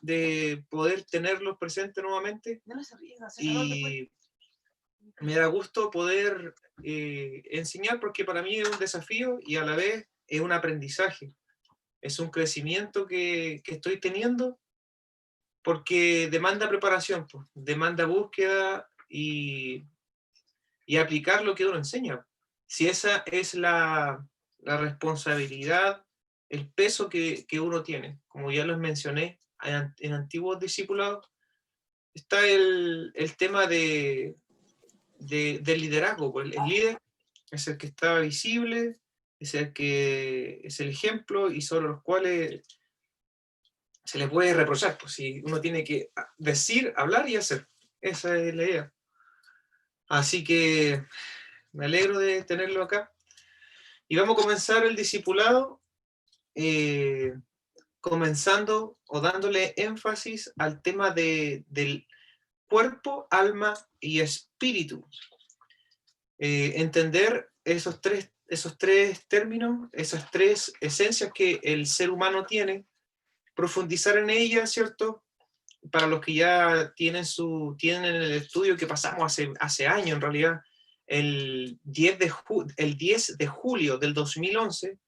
de poder tenerlos presentes nuevamente, y me da gusto poder enseñar, porque para mí es un desafío y a la vez es un aprendizaje, es un crecimiento que estoy teniendo, porque demanda preparación, pues, demanda búsqueda y aplicar lo que uno enseña. Si esa es la responsabilidad, el peso que uno tiene, como ya los mencioné en antiguos discipulados, está el tema del liderazgo. Pues el líder es el que está visible, es el que es el ejemplo y sobre los cuales se le puede reprochar, pues si uno tiene que decir, hablar y hacer. Esa es la idea. Así que me alegro de tenerlo acá. Y vamos a comenzar el discipulado comenzando o dándole énfasis al tema del cuerpo, alma y espíritu. Entender esos tres términos, esas tres esencias que el ser humano tiene, profundizar en ellas, ¿cierto? Para los que ya tienen el estudio que pasamos hace años, en realidad, el 10 de julio del 2011.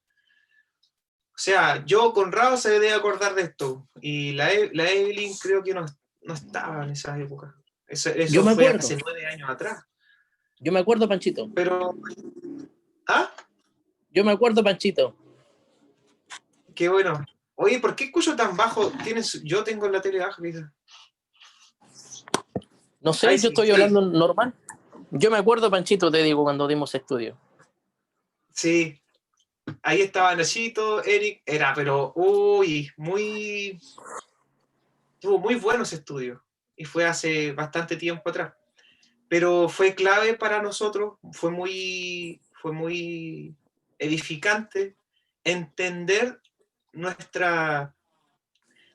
O sea, yo Conrado se debe acordar de esto, y la Evelyn creo que no estaba en esa época. Yo Eso me fue acuerdo. hace 9 años atrás. Yo me acuerdo, Panchito. Pero, ¿ah? Yo me acuerdo, Panchito. Qué bueno. Oye, ¿por qué escucho tan bajo? Yo tengo la tele baja, quizás. No sé, Ay, yo sí, estoy hablando normal. Yo me acuerdo, Panchito, te digo, cuando dimos estudio. Sí, ahí estaba Nachito, Eric, pero tuvo muy buenos estudios, y fue hace bastante tiempo atrás. Pero fue clave para nosotros, fue muy edificante entender nuestra,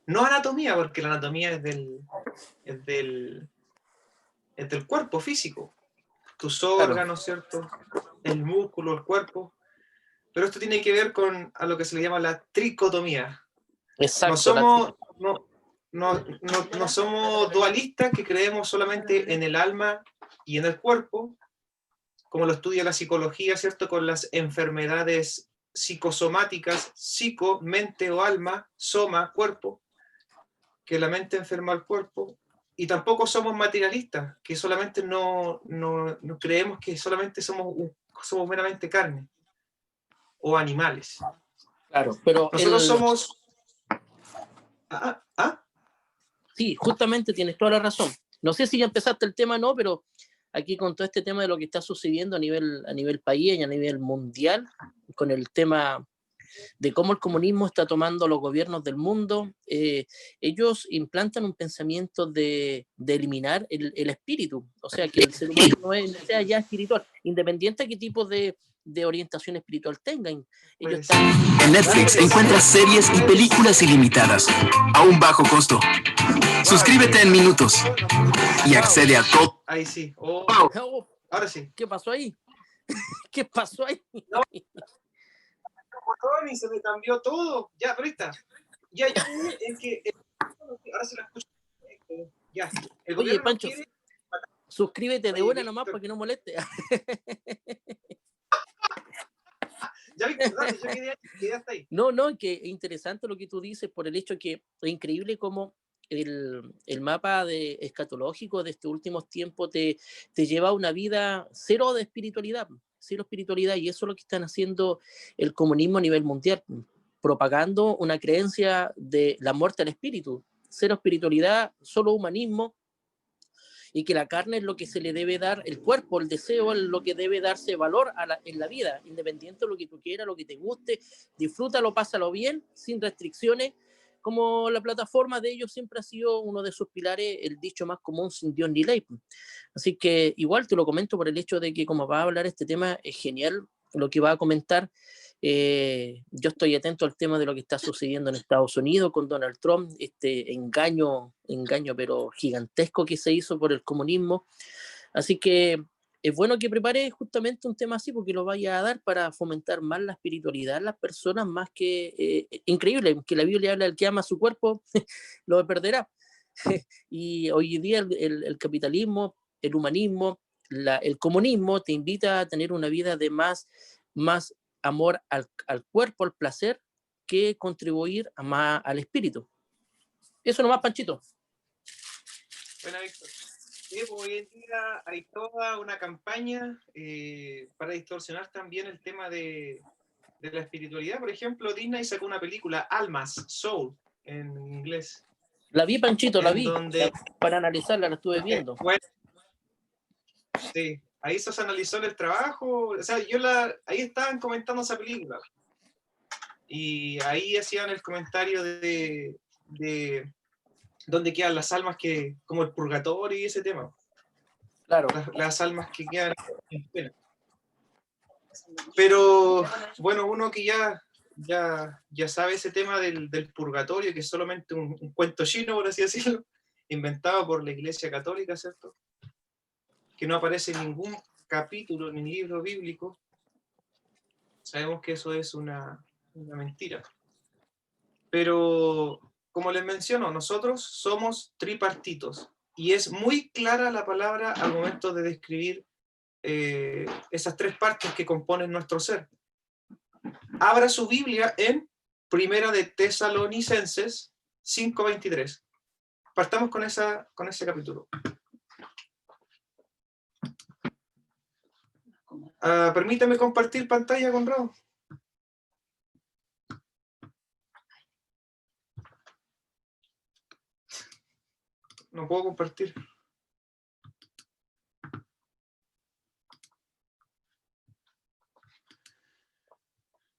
no anatomía, porque la anatomía es del cuerpo físico, tus órganos, claro, ¿cierto? El músculo, el cuerpo. Pero esto tiene que ver con a lo que se le llama la tricotomía. Exacto. No somos dualistas que creemos solamente en el alma y en el cuerpo, como lo estudia la psicología, ¿cierto? Con las enfermedades psicosomáticas, psico, mente o alma, soma, cuerpo, que la mente enferma al cuerpo. Y tampoco somos materialistas, que solamente no creemos que solamente somos meramente carne o animales. Claro, pero nosotros somos... Sí, justamente tienes toda la razón. No sé si ya empezaste el tema o no, pero aquí con todo este tema de lo que está sucediendo a nivel país y a nivel mundial, con el tema de cómo el comunismo está tomando los gobiernos del mundo, ellos implantan un pensamiento de eliminar el espíritu, o sea, que el ser humano no sea ya espiritual, independiente de qué tipo de orientación espiritual tengan. Ellos en Netflix encuentras series y películas ilimitadas a un bajo costo. Suscríbete en minutos y accede a todo. Ahí sí. Ahora sí. ¿Qué pasó ahí? ¿Qué pasó ahí? No. Y se me cambió todo. Ya, pero está. Ya, es que ahora se la escucho. Ya. El Oye, gobierno Pancho, quiere... suscríbete de una nomás para que no moleste. Ya, Víctor, ya está ahí. No, que es interesante lo que tú dices por el hecho que es increíble cómo el mapa escatológico de estos últimos tiempos te lleva a una vida cero de espiritualidad, y eso es lo que están haciendo el comunismo a nivel mundial, propagando una creencia de la muerte al espíritu, cero espiritualidad, solo humanismo, y que la carne es lo que se le debe dar, el cuerpo, el deseo, es lo que debe darse valor en la vida, independiente de lo que tú quieras, lo que te guste, disfrútalo, pásalo bien, sin restricciones, como la plataforma de ellos siempre ha sido uno de sus pilares, el dicho más común, sin Dios ni ley. Así que igual te lo comento por el hecho de que como va a hablar este tema, es genial lo que va a comentar. Yo estoy atento al tema de lo que está sucediendo en Estados Unidos con Donald Trump, este engaño pero gigantesco que se hizo por el comunismo. Así que es bueno que prepares justamente un tema así porque lo vaya a dar para fomentar más la espiritualidad en las personas, más que increíble, que la Biblia habla del que ama su cuerpo, lo perderá. Y hoy día el capitalismo, el humanismo, el comunismo te invita a tener una vida de más amor al cuerpo, al placer, que contribuir más al espíritu. Eso nomás, Panchito. Bueno, Víctor. Sí, pues hoy en día hay toda una campaña para distorsionar también el tema de la espiritualidad. Por ejemplo, Disney sacó una película, Almas, Soul, en inglés. La vi, Panchito, la en vi. donde, Para analizarla, la estuve viendo. bueno, sí, ahí se analizó el trabajo, o sea, ahí estaban comentando esa película. Y ahí hacían el comentario de dónde quedan las almas que, como el purgatorio y ese tema. Claro. Las almas que quedan en pena. Pero, bueno, uno que ya sabe ese tema del purgatorio, que es solamente un cuento chino, por así decirlo, inventado por la Iglesia Católica, ¿cierto? Que no aparece en ningún capítulo ni libro bíblico. Sabemos que eso es una mentira. Pero, como les menciono, nosotros somos tripartitos. Y es muy clara la palabra al momento de describir esas tres partes que componen nuestro ser. Abra su Biblia en Primera de Tesalonicenses 5:23. Partamos con ese capítulo. Permítame compartir pantalla, Conrado. No puedo compartir.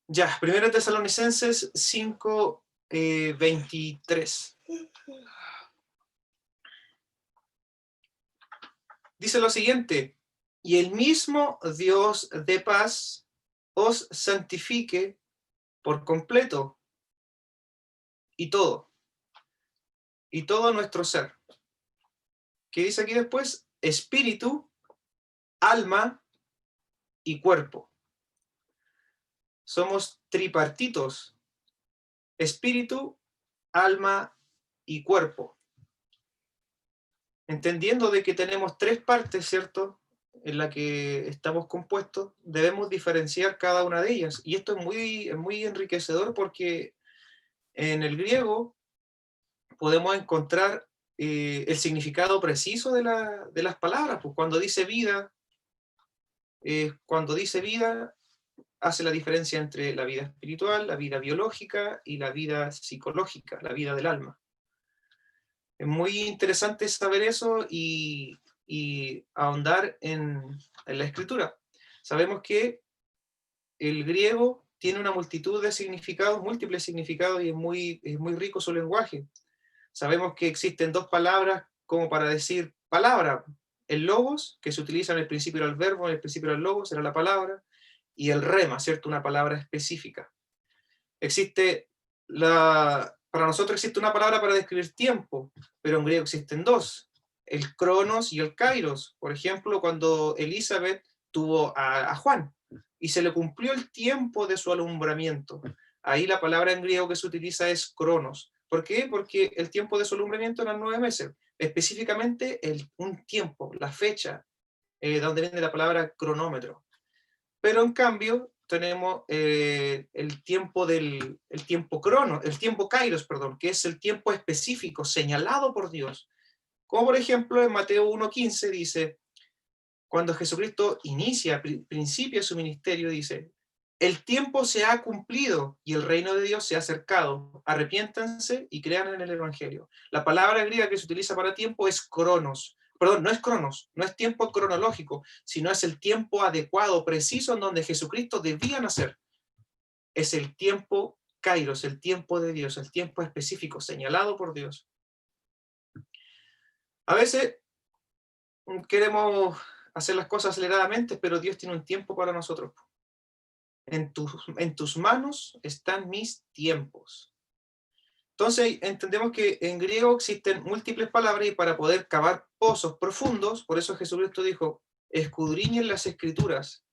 Ya, Primera Tesalonicenses 5:23. Dice lo siguiente: y el mismo Dios de paz os santifique por completo, y todo nuestro ser. ¿Qué dice aquí después? Espíritu, alma y cuerpo. Somos tripartitos: espíritu, alma y cuerpo. Entendiendo de que tenemos tres partes, ¿cierto?, en la que estamos compuestos, debemos diferenciar cada una de ellas. Y esto es muy enriquecedor porque en el griego podemos encontrar el significado preciso de las palabras. Pues cuando dice vida, hace la diferencia entre la vida espiritual, la vida biológica y la vida psicológica, la vida del alma. Es muy interesante saber eso y ahondar en la escritura. Sabemos que el griego tiene una multitud de significados, múltiples significados, y es muy rico su lenguaje. Sabemos que existen dos palabras como para decir palabra: el logos, que se utiliza en el principio del verbo, en el principio del logos, era la palabra, y el rema, ¿cierto?, una palabra específica. Para nosotros existe una palabra para describir tiempo, pero en griego existen dos: el cronos y el kairos. Por ejemplo, cuando Elizabeth tuvo a Juan y se le cumplió el tiempo de su alumbramiento, ahí la palabra en griego que se utiliza es cronos. ¿Por qué? Porque el tiempo de su alumbramiento eran 9 meses, específicamente un tiempo, la fecha, donde viene la palabra cronómetro. Pero en cambio tenemos el tiempo kairos, perdón, que es el tiempo específico, señalado por Dios. Como por ejemplo en Mateo 1:15 dice, cuando Jesucristo principia su ministerio, dice: el tiempo se ha cumplido y el reino de Dios se ha acercado. Arrepiéntanse y crean en el Evangelio. La palabra griega que se utiliza para tiempo es cronos. Perdón, no es cronos, no es tiempo cronológico, sino es el tiempo adecuado, preciso, en donde Jesucristo debía nacer. Es el tiempo kairos, el tiempo de Dios, el tiempo específico, señalado por Dios. A veces queremos hacer las cosas aceleradamente, pero Dios tiene un tiempo para nosotros. En tus manos están mis tiempos. Entonces entendemos que en griego existen múltiples palabras, y para poder cavar pozos profundos, por eso Jesucristo dijo: escudriñen las escrituras,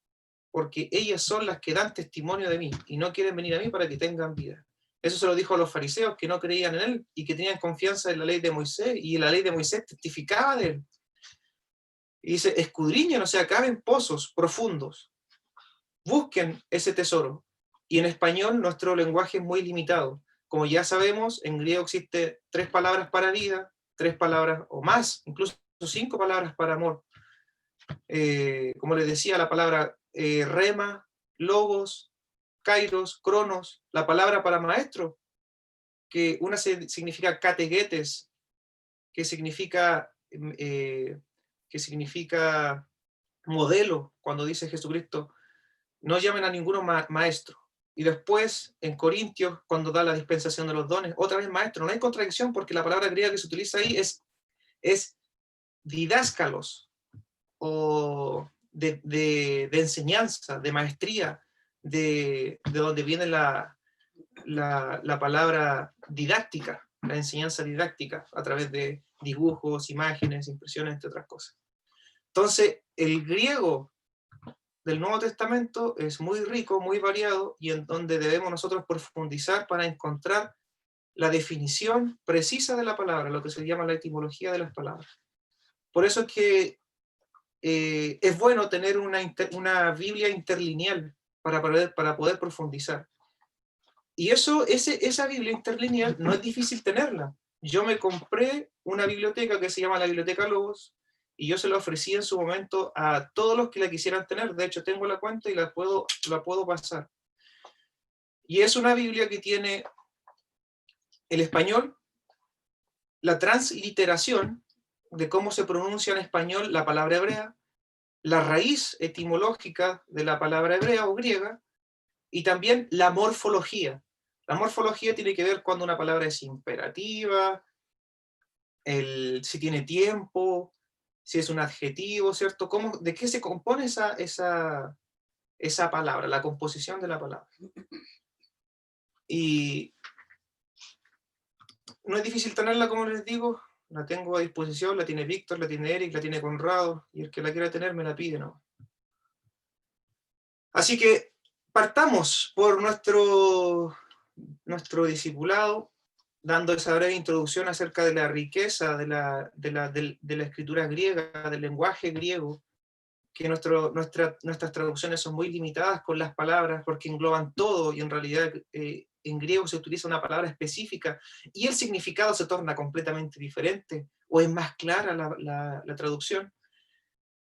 porque ellas son las que dan testimonio de mí, y no quieren venir a mí para que tengan vida. Eso se lo dijo a los fariseos que no creían en él y que tenían confianza en la ley de Moisés, y la ley de Moisés testificaba de él. Y dice, escudriñen, o sea, caven pozos profundos, busquen ese tesoro. Y en español nuestro lenguaje es muy limitado. Como ya sabemos, en griego existe 3 palabras para vida, 3 palabras o más, incluso 5 palabras para amor. Como les decía, la palabra rema, logos, kairos, cronos, la palabra para maestro, que una significa categuetes, que significa modelo, cuando dice Jesucristo, no llamen a ninguno maestro. Y después, en Corintios, cuando da la dispensación de los dones, otra vez maestro. No hay contradicción porque la palabra griega que se utiliza ahí es didáscalos, o de enseñanza, de maestría, de donde viene la palabra didáctica, la enseñanza didáctica, a través de dibujos, imágenes, impresiones, entre otras cosas. Entonces, el griego del Nuevo Testamento es muy rico, muy variado, y en donde debemos nosotros profundizar para encontrar la definición precisa de la palabra, lo que se llama la etimología de las palabras. Por eso es que es bueno tener una Biblia interlineal para poder profundizar. Y esa Biblia interlineal no es difícil tenerla. Yo me compré una biblioteca que se llama la Biblioteca Logos, y yo se la ofrecí en su momento a todos los que la quisieran tener. De hecho, tengo la cuenta y la puedo pasar. Y es una Biblia que tiene el español, la transliteración de cómo se pronuncia en español la palabra hebrea, la raíz etimológica de la palabra hebrea o griega, y también la morfología. La morfología tiene que ver cuando una palabra es imperativa, si tiene tiempo, si es un adjetivo, ¿cierto? ¿De qué se compone esa palabra, la composición de la palabra? Y no es difícil tenerla, como les digo, la tengo a disposición, la tiene Víctor, la tiene Eric, la tiene Conrado, y el que la quiera tener me la pide, ¿no? Así que partamos por nuestro discipulado, dando esa breve introducción acerca de la riqueza de la escritura griega, del lenguaje griego, que nuestras traducciones son muy limitadas con las palabras porque engloban todo, y en realidad en griego se utiliza una palabra específica y el significado se torna completamente diferente, o es más clara la traducción.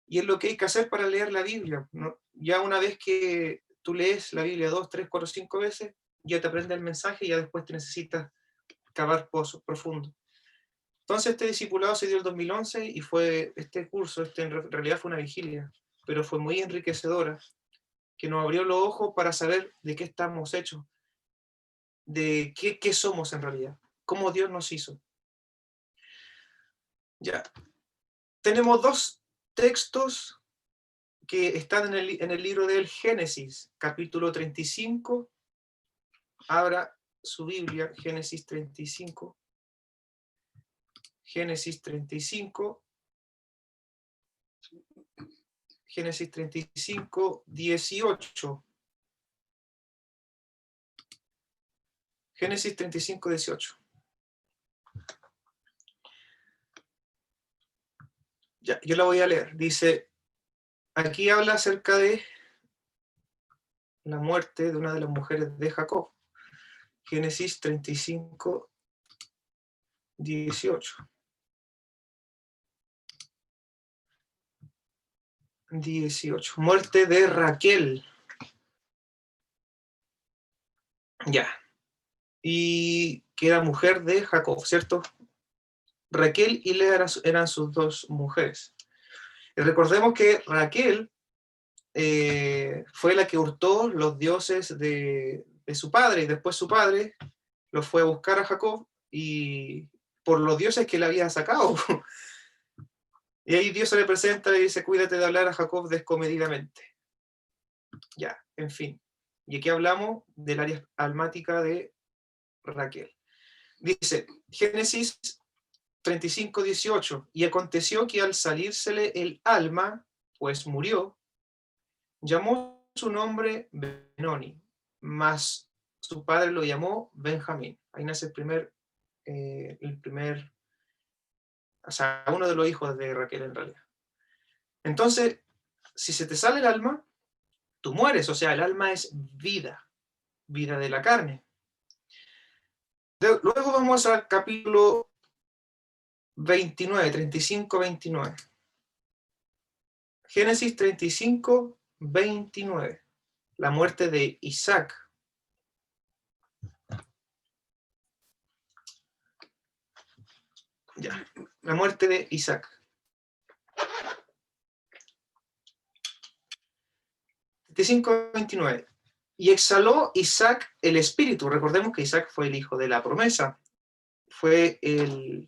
Y es lo que hay que hacer para leer la Biblia, ¿no? Ya una vez que tú lees la Biblia 2, 3, 4, 5 veces, ya te aprende el mensaje y ya después te necesitas cavar pozos profundos. Entonces este discipulado se dio el 2011 y este curso, en realidad fue una vigilia, pero fue muy enriquecedora, que nos abrió los ojos para saber de qué estamos hechos, de qué somos en realidad, cómo Dios nos hizo. Ya. Tenemos 2 textos que están en el libro del Génesis, capítulo 35. Abra su Biblia, Génesis 35. Génesis 35. Génesis 35, 18. Génesis 35, 18. Ya, yo la voy a leer. Dice, aquí habla acerca de la muerte de una de las mujeres de Jacob. Génesis 35, 18. 18. Muerte de Raquel. Ya. Y que era mujer de Jacob, ¿cierto? Raquel y Lea eran sus 2 mujeres. Y recordemos que Raquel fue la que hurtó los dioses de su padre, y después su padre lo fue a buscar a Jacob y por los dioses que le había sacado. Y ahí Dios se le presenta y le dice, cuídate de hablar a Jacob descomedidamente. Ya, en fin. Y aquí hablamos del área almática de Raquel. Dice, Génesis 35, 18, y aconteció que al salírsele el alma, pues murió, llamó su nombre Benoni, mas su padre lo llamó Benjamín. Ahí nace o sea, uno de los hijos de Raquel en realidad. Entonces, si se te sale el alma, tú mueres, o sea, el alma es vida, vida de la carne. Luego vamos al capítulo 29, 35, 29. Génesis 35, 29. La muerte de Isaac. Ya, la muerte de Isaac. 35, 29. Y exhaló Isaac el espíritu. Recordemos que Isaac fue el hijo de la promesa. Fue el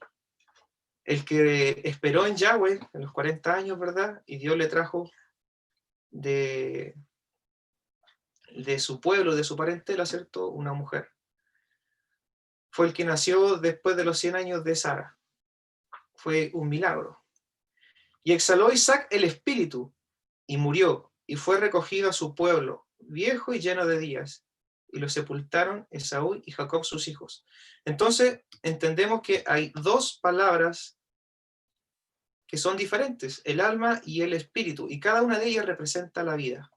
que esperó en Yahweh en los 40 años, ¿verdad? Y Dios le trajo de su pueblo, de su parentela, ¿cierto? Una mujer. Fue el que nació después de los 100 años de Sara. Fue un milagro. Y exhaló Isaac el espíritu y murió, y fue recogido a su pueblo, viejo y lleno de días, y lo sepultaron Esaú y Jacob sus hijos. Entonces, entendemos que hay dos palabras que son diferentes, el alma y el espíritu, y cada una de ellas representa la vida.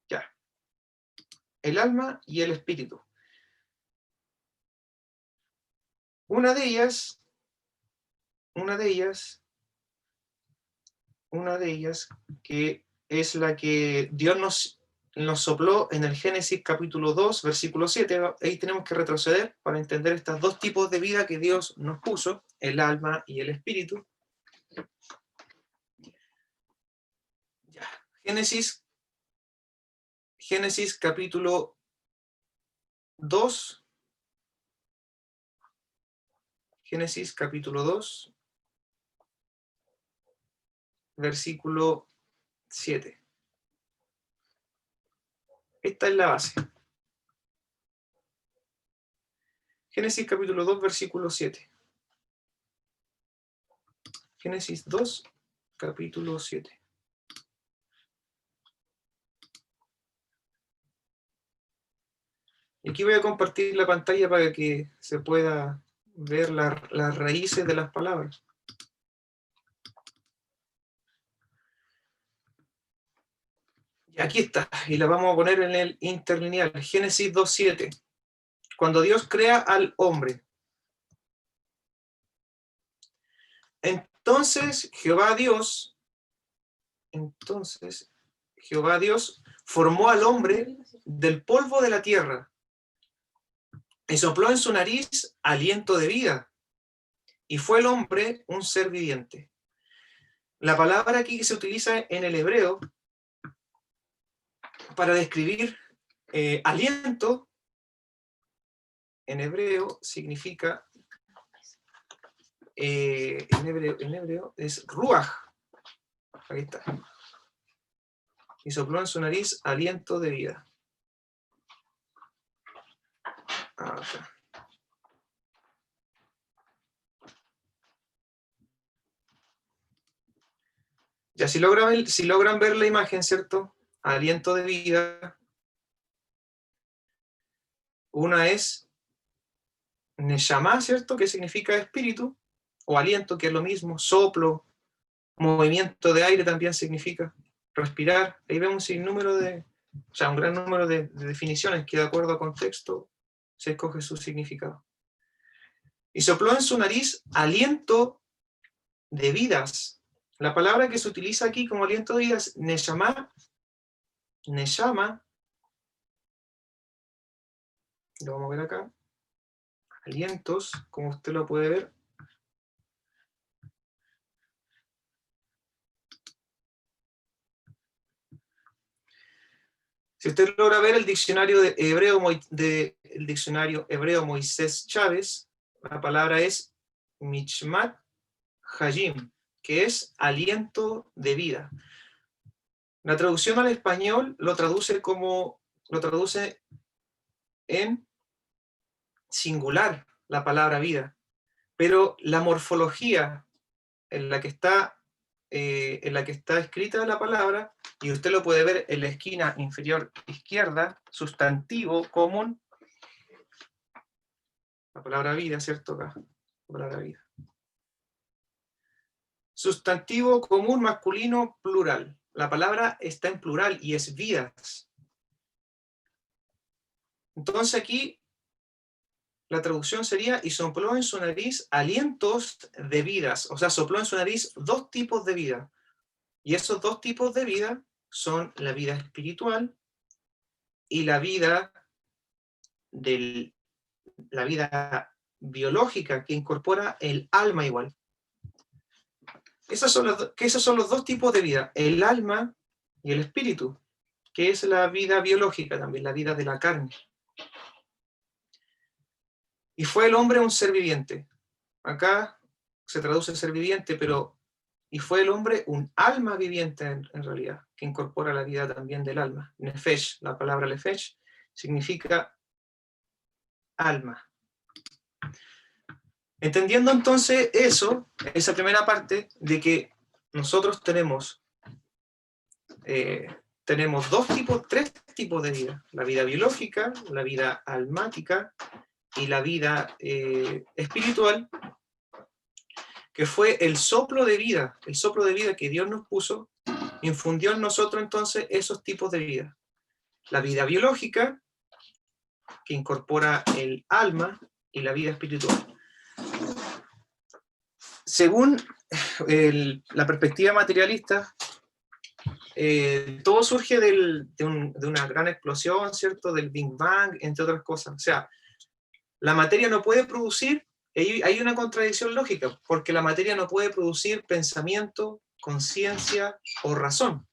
Ya. El alma y el espíritu. Una de ellas, que es la que Dios nos sopló en el Génesis capítulo 2, versículo 7. Ahí tenemos que retroceder para entender estos dos tipos de vida que Dios nos puso, el alma y el espíritu. Ya. Génesis capítulo 2. Génesis capítulo 2, versículo 7. Esta es la base. Génesis capítulo 2, versículo 7. Génesis 2, capítulo 7. Y aquí voy a compartir la pantalla para que se pueda ver las raíces de las palabras. Y aquí está, y la vamos a poner en el interlineal. Génesis 2:7. Cuando Dios crea al hombre. Entonces Jehová Dios formó al hombre del polvo de la tierra y sopló en su nariz aliento de vida, y fue el hombre un ser viviente. La palabra aquí que se utiliza en el hebreo para describir aliento, en hebreo significa, en hebreo es ruach. Ahí está. Y sopló en su nariz aliento de vida. Acá. Ya, si logran ver la imagen, ¿cierto? Aliento de vida. Una es neshama, ¿cierto? Que significa espíritu, o aliento, que es lo mismo, soplo, movimiento de aire también significa respirar. Ahí vemos un sinnúmero un gran número de definiciones que de acuerdo a contexto se escoge su significado. Y sopló en su nariz aliento de vidas. La palabra que se utiliza aquí como aliento de vidas es neshama, lo vamos a ver acá, alientos, como usted lo puede ver. Si usted logra ver el diccionario el diccionario hebreo Moisés Chávez, la palabra es Mishmat Hayim, que es aliento de vida. La traducción al español lo traduce en singular la palabra vida, pero la morfología en la que está en la que está escrita la palabra, y usted lo puede ver en la esquina inferior izquierda, sustantivo común, la palabra vida, ¿cierto? Acá, la palabra vida. Sustantivo común masculino plural. La palabra está en plural y es vidas. Entonces aquí la traducción sería, y sopló en su nariz alientos de vidas. O sea, sopló en su nariz dos tipos de vida. Y esos dos tipos de vida son la vida espiritual y la vida la vida biológica, que incorpora el alma igual. Esos son los dos tipos de vida, el alma y el espíritu, que es la vida biológica también, la vida de la carne. Y fue el hombre un ser viviente. Acá se traduce ser viviente, pero y fue el hombre un alma viviente en realidad, que incorpora la vida también del alma. Nefesh, la palabra nefesh, significa alma. Entendiendo entonces eso, esa primera parte, de que nosotros tenemos tres tipos de vida. La vida biológica, la vida almática y la vida espiritual, que fue el soplo de vida que Dios nos puso, infundió en nosotros entonces esos tipos de vida. La vida biológica, que incorpora el alma, y la vida espiritual. Según la perspectiva materialista, todo surge de una gran explosión, ¿cierto? Del Big Bang, entre otras cosas. O sea, la materia no puede producir, hay una contradicción lógica, porque la materia no puede producir pensamiento, conciencia o razón,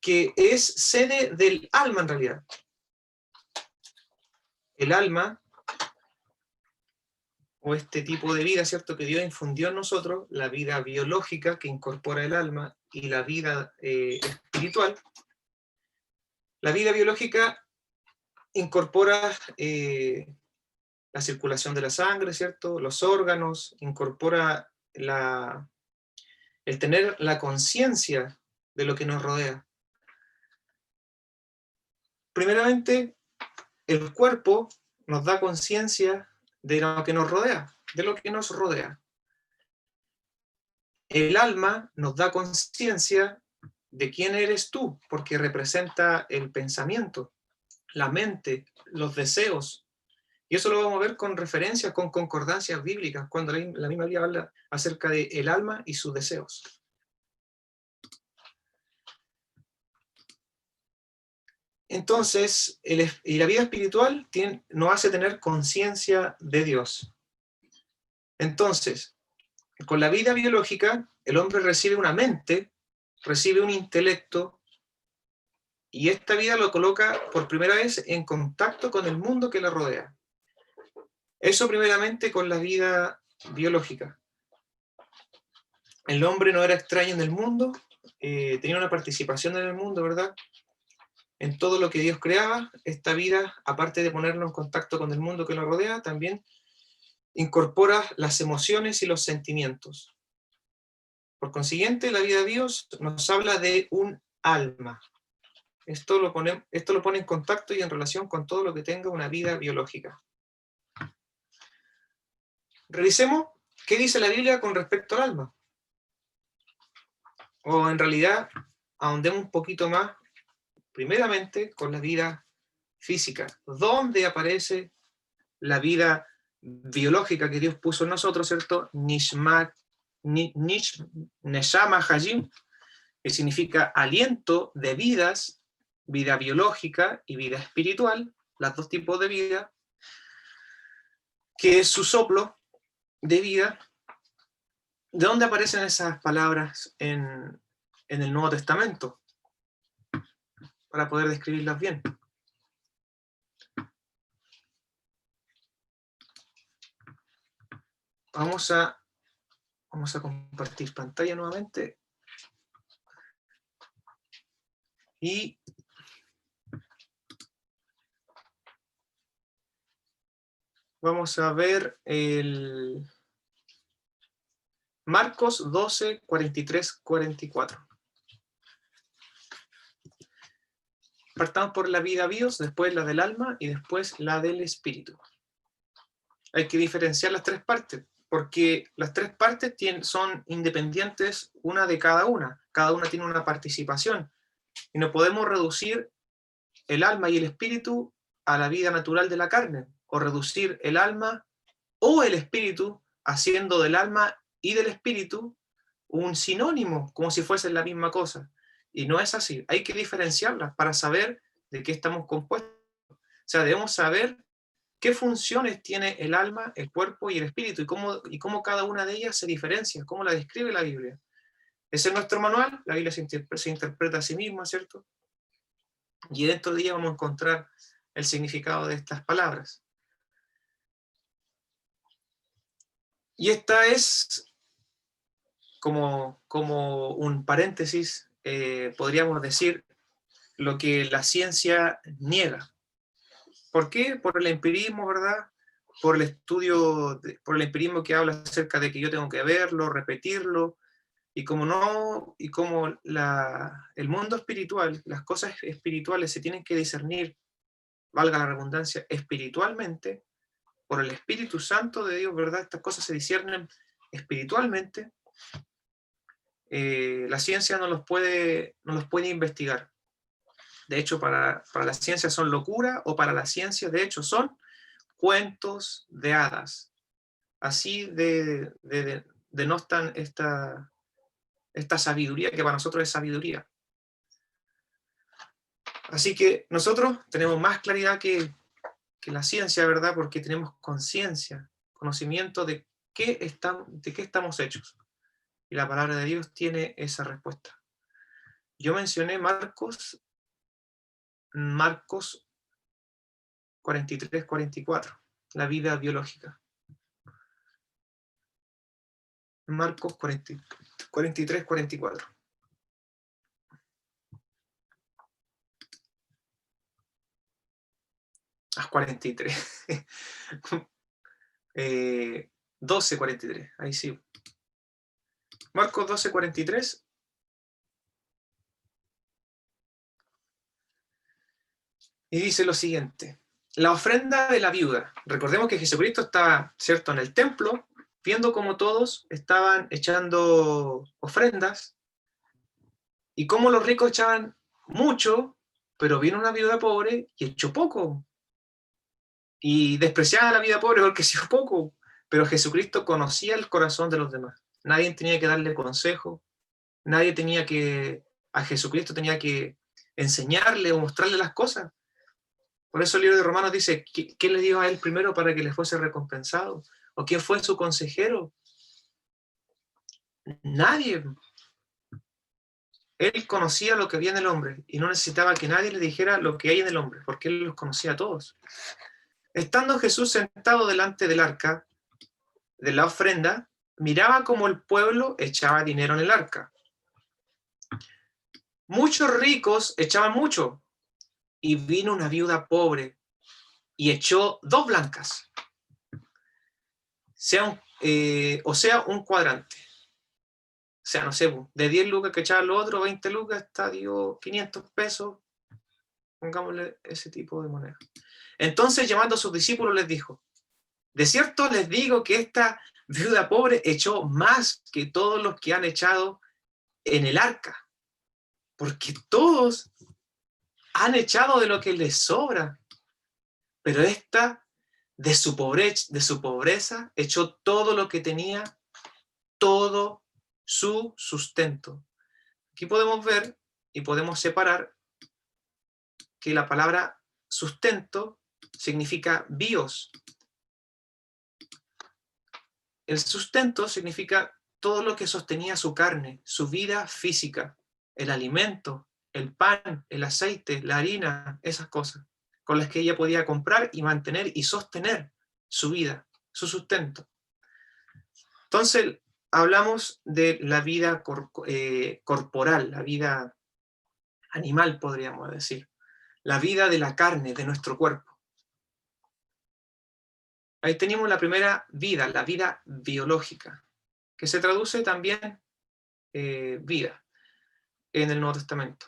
que es sede del alma en realidad. El alma, o este tipo de vida, ¿cierto?, que Dios infundió en nosotros, la vida biológica que incorpora el alma y la vida espiritual. La vida biológica incorpora la circulación de la sangre, ¿cierto?, los órganos, incorpora el tener la conciencia de lo que nos rodea. Primeramente, el cuerpo nos da conciencia de lo que nos rodea, El alma nos da conciencia de quién eres tú, porque representa el pensamiento, la mente, los deseos. Y eso lo vamos a ver con referencias, con concordancias bíblicas, cuando la misma Biblia habla acerca del alma y sus deseos. Entonces, y la vida espiritual nos hace tener conciencia de Dios. Entonces, con la vida biológica, el hombre recibe una mente, recibe un intelecto, y esta vida lo coloca por primera vez en contacto con el mundo que le rodea. Eso primeramente con la vida biológica. El hombre no era extraño en el mundo, tenía una participación en el mundo, ¿verdad? En todo lo que Dios creaba, esta vida, aparte de ponernos en contacto con el mundo que lo rodea, también incorpora las emociones y los sentimientos. Por consiguiente, la vida de Dios nos habla de un alma. Esto lo pone en contacto y en relación con todo lo que tenga una vida biológica. Revisemos qué dice la Biblia con respecto al alma. O en realidad, ahondemos un poquito más, primeramente, con la vida física. ¿Dónde aparece la vida biológica que Dios puso en nosotros, ¿cierto? Neshama Hayim, que significa aliento de vidas, vida biológica y vida espiritual, los dos tipos de vida, que es su soplo de vida. ¿De dónde aparecen esas palabras en el Nuevo Testamento? Para poder describirlas bien. Vamos a compartir pantalla nuevamente. Y vamos a ver Marcos 12, 43, 44. Partamos por la vida bios, después la del alma y después la del espíritu. Hay que diferenciar las tres partes, porque las tres partes son independientes una de cada una tiene una participación, y no podemos reducir el alma y el espíritu a la vida natural de la carne, o reducir el alma o el espíritu haciendo del alma y del espíritu un sinónimo, como si fuesen la misma cosa. Y no es así, hay que diferenciarlas para saber de qué estamos compuestos. O sea, debemos saber qué funciones tiene el alma, el cuerpo y el espíritu, y cómo cada una de ellas se diferencia, cómo la describe la Biblia. Ese es nuestro manual, la Biblia se interpreta a sí misma, ¿cierto? Y dentro de ella vamos a encontrar el significado de estas palabras. Y esta es como un paréntesis, podríamos decir, lo que la ciencia niega. ¿Por qué? Por el empirismo, ¿verdad? Por el estudio, por el empirismo que habla acerca de que yo tengo que verlo, repetirlo, y como el mundo espiritual, las cosas espirituales se tienen que discernir, valga la redundancia, espiritualmente, por el Espíritu Santo de Dios, ¿verdad? Estas cosas se disciernen espiritualmente. La ciencia no los puede investigar. De hecho, para la ciencia son locura, o para la ciencia, de hecho, son cuentos de hadas. Así denostan esta sabiduría, que para nosotros es sabiduría. Así que nosotros tenemos más claridad que la ciencia, ¿verdad? Porque tenemos conciencia, conocimiento de qué estamos hechos. Y la palabra de Dios tiene esa respuesta. Yo mencioné Marcos 43, 44, la vida biológica. Marcos 43, 44. Ah, 43. 12, 43, ahí sí. Marcos 12, 43. Y dice lo siguiente: la ofrenda de la viuda. Recordemos que Jesucristo estaba, ¿cierto?, en el templo, viendo cómo todos estaban echando ofrendas, y cómo los ricos echaban mucho, pero vino una viuda pobre y echó poco. Y despreciaba a la viuda pobre porque echó poco. Pero Jesucristo conocía el corazón de los demás. Nadie tenía que darle consejo, a Jesucristo tenía que enseñarle o mostrarle las cosas. Por eso el libro de Romanos dice, ¿qué le dio a él primero para que le fuese recompensado? ¿O quién fue su consejero? Nadie. Él conocía lo que había en el hombre y no necesitaba que nadie le dijera lo que hay en el hombre, porque él los conocía a todos. Estando Jesús sentado delante del arca de la ofrenda, miraba cómo el pueblo echaba dinero en el arca. Muchos ricos echaban mucho, y vino una viuda pobre y echó 2 blancas, o sea, un cuadrante. O sea, no sé, de 10 lucas que echaban los otros, 20 lucas, dio 500 pesos, pongámosle ese tipo de moneda. Entonces, llamando a sus discípulos, les dijo: de cierto les digo que esta viuda pobre echó más que todos los que han echado en el arca, porque todos han echado de lo que les sobra, pero esta, de su pobreza, echó todo lo que tenía, todo su sustento. Aquí podemos ver y podemos separar que la palabra sustento significa bios. El sustento significa todo lo que sostenía su carne, su vida física, el alimento, el pan, el aceite, la harina, esas cosas con las que ella podía comprar y mantener y sostener su vida, su sustento. Entonces, hablamos de la vida corporal, la vida animal, podríamos decir, la vida de la carne, de nuestro cuerpo. Ahí tenemos la primera vida, la vida biológica, que se traduce también vida en el Nuevo Testamento.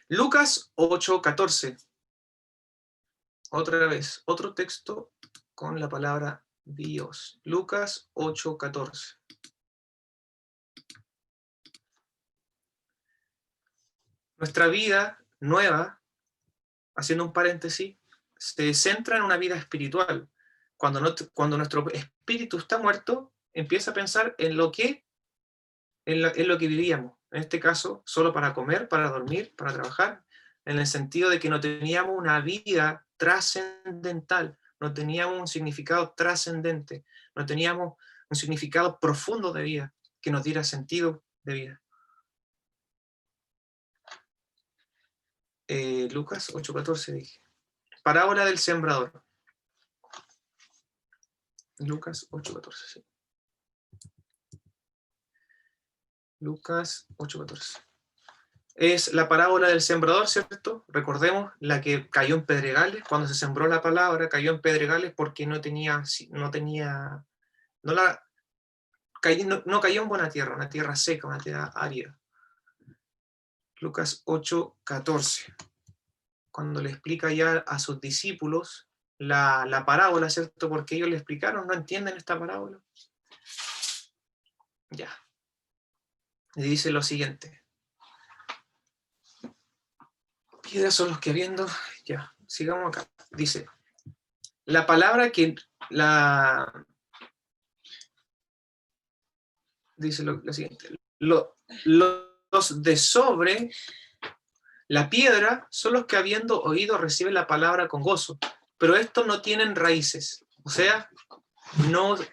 Lucas 8:14. Otra vez, otro texto con la palabra Dios. Lucas 8:14. Nuestra vida nueva, haciendo un paréntesis, se centra en una vida espiritual. Cuando nuestro espíritu está muerto, empieza a pensar en lo que vivíamos. En este caso, solo para comer, para dormir, para trabajar, en el sentido de que no teníamos una vida trascendental, no teníamos un significado trascendente, no teníamos un significado profundo de vida que nos diera sentido de vida. Lucas 8:14 dije. Parábola del sembrador. Lucas 8:14, sí. Lucas 8:14. Es la parábola del sembrador, ¿cierto? Recordemos, la que cayó en pedregales, cuando se sembró la palabra, cayó en pedregales porque no cayó en buena tierra, una tierra seca, una tierra árida. Lucas 8:14. Cuando le explica ya a sus discípulos la parábola, ¿cierto? Porque ellos le explicaron, no entienden esta parábola. Ya. Y dice lo siguiente. Piedras son los que habiendo... Ya, sigamos acá. Dice, la palabra que... Dice lo siguiente. Los de sobre la piedra son los que habiendo oído reciben la palabra con gozo, pero estos no tienen raíces. O sea,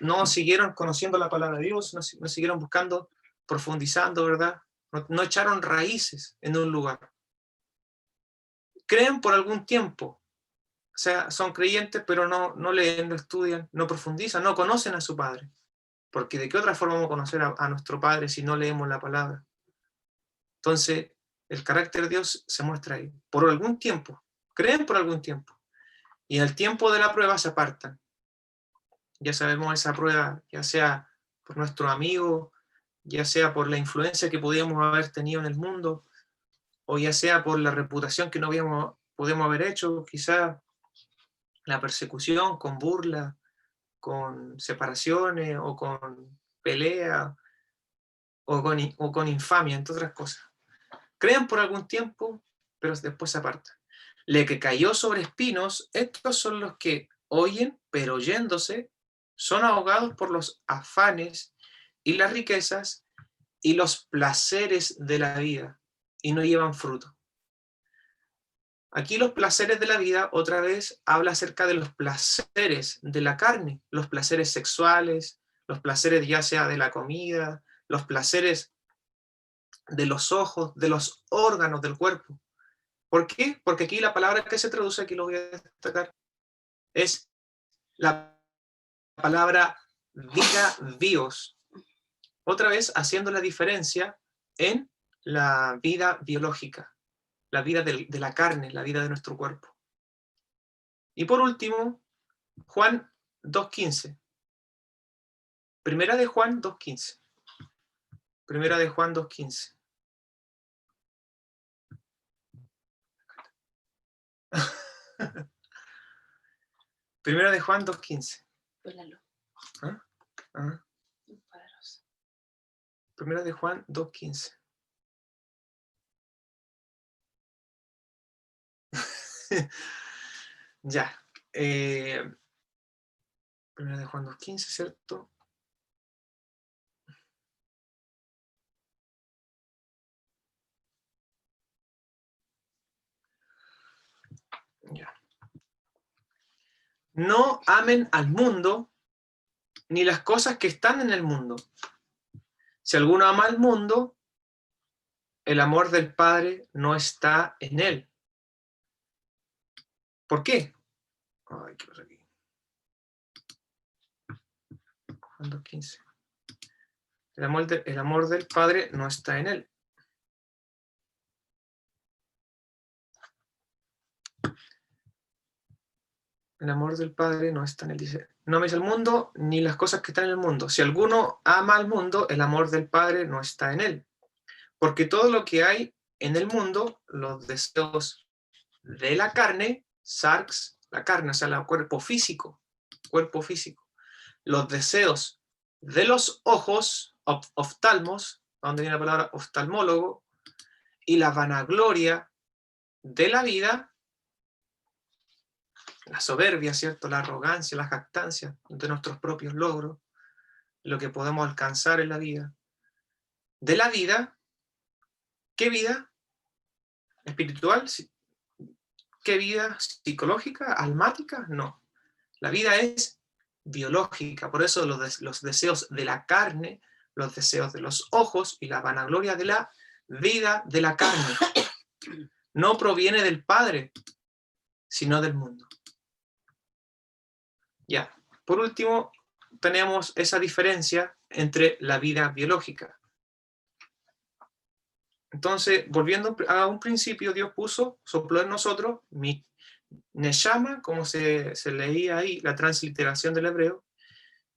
no siguieron conociendo la palabra de Dios, no siguieron buscando, profundizando, ¿verdad? No echaron raíces en un lugar. Creen por algún tiempo. O sea, son creyentes, pero no leen, no estudian, no profundizan, no conocen a su Padre. Porque ¿de qué otra forma vamos a conocer a nuestro Padre si no leemos la palabra? Entonces, el carácter de Dios se muestra ahí. Por algún tiempo. Creen por algún tiempo. Y en el tiempo de la prueba se apartan. Ya sabemos esa prueba, ya sea por nuestro amigo, ya sea por la influencia que podíamos haber tenido en el mundo, o ya sea por la reputación que no podíamos haber hecho, quizá la persecución con burla, con separaciones, o con pelea, o con infamia, entre otras cosas. Creen por algún tiempo, pero después se apartan. Le que cayó sobre espinos, estos son los que oyen, pero oyéndose, son ahogados por los afanes y las riquezas y los placeres de la vida, y no llevan fruto. Aquí los placeres de la vida, otra vez, habla acerca de los placeres de la carne, los placeres sexuales, los placeres ya sea de la comida, los placeres de los ojos, de los órganos del cuerpo. ¿Por qué? Porque aquí la palabra que se traduce, aquí lo voy a destacar, es la palabra vida, bios. Otra vez haciendo la diferencia en la vida biológica, la vida de la carne, la vida de nuestro cuerpo. Y por último, Juan 2:15. Primera de Juan 2:15. Primera de Juan 2:15. Primera de Juan 2:15. ¿Ah? ¿Ah? Primera de Juan 2:15. Ya. Primera de Juan 2:15, ¿cierto? Ya. No amen al mundo ni las cosas que están en el mundo. Si alguno ama al mundo, el amor del Padre no está en él. ¿Por qué? Ay, ¿qué pasa aquí? Juan 2:15. El amor del Padre no está en él. El amor del Padre no está en él, dice. no améis el mundo ni las cosas que están en el mundo. Si alguno ama al mundo, el amor del Padre no está en él. Porque todo lo que hay en el mundo, los deseos de la carne, sarx, la carne, o sea, el cuerpo físico, los deseos de los ojos, oftalmos, donde viene la palabra oftalmólogo, y la vanagloria de la vida, la soberbia, ¿cierto? La arrogancia, la jactancia de nuestros propios logros, lo que podemos alcanzar en la vida. De la vida, ¿qué vida? ¿Espiritual? ¿Qué vida? ¿Psicológica? ¿Almática? No. La vida es biológica, por eso los deseos de la carne, los deseos de los ojos y la vanagloria de la vida de la carne no proviene del Padre, sino del mundo. Ya, por último, tenemos esa diferencia entre la vida biológica. Entonces, volviendo a un principio, Dios sopló en nosotros, Neshama, como se leía ahí, la transliteración del hebreo,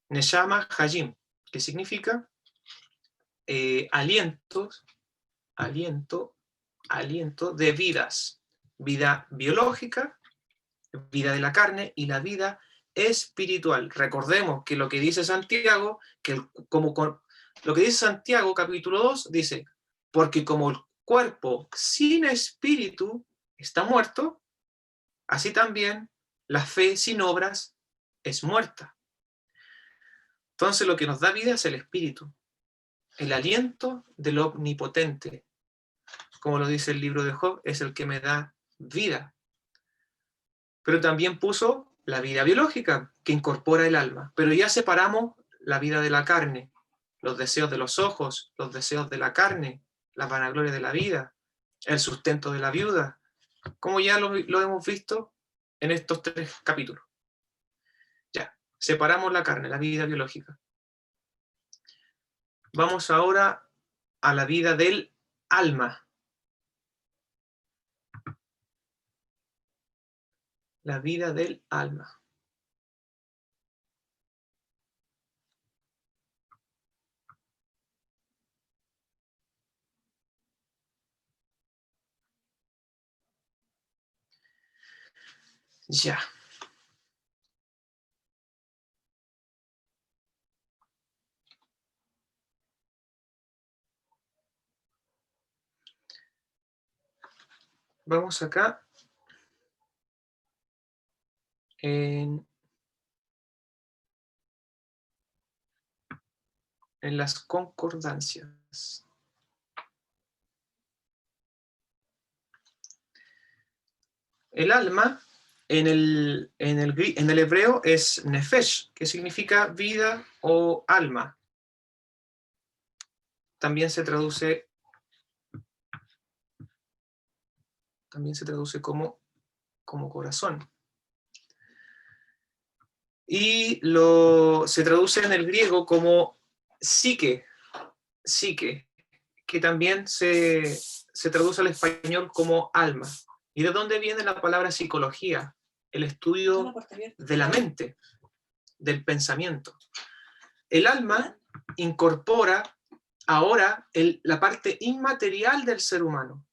Neshama Hayim, que significa aliento de vidas, vida biológica, vida de la carne y la vida espiritual. Recordemos que lo que dice Santiago, lo que dice Santiago capítulo 2, dice, porque como el cuerpo sin espíritu está muerto, así también la fe sin obras es muerta. Entonces lo que nos da vida es el espíritu, el aliento del omnipotente. Como lo dice el libro de Job, es el que me da vida. Pero también puso la vida biológica, que incorpora el alma. Pero ya separamos la vida de la carne, los deseos de los ojos, los deseos de la carne, la vanagloria de la vida, el sustento de la viuda, como ya lo hemos visto en estos 3 capítulos. Ya, separamos la carne, la vida biológica. Vamos ahora a la vida del alma. La vida del alma. Ya. Vamos acá en las concordancias. El alma en el hebreo es nefesh, que significa vida o alma. También se traduce como corazón. Y se traduce en el griego como psique, que también se traduce al español como alma. ¿Y de dónde viene la palabra psicología? El estudio de la mente, del pensamiento. El alma incorpora ahora la parte inmaterial del ser humano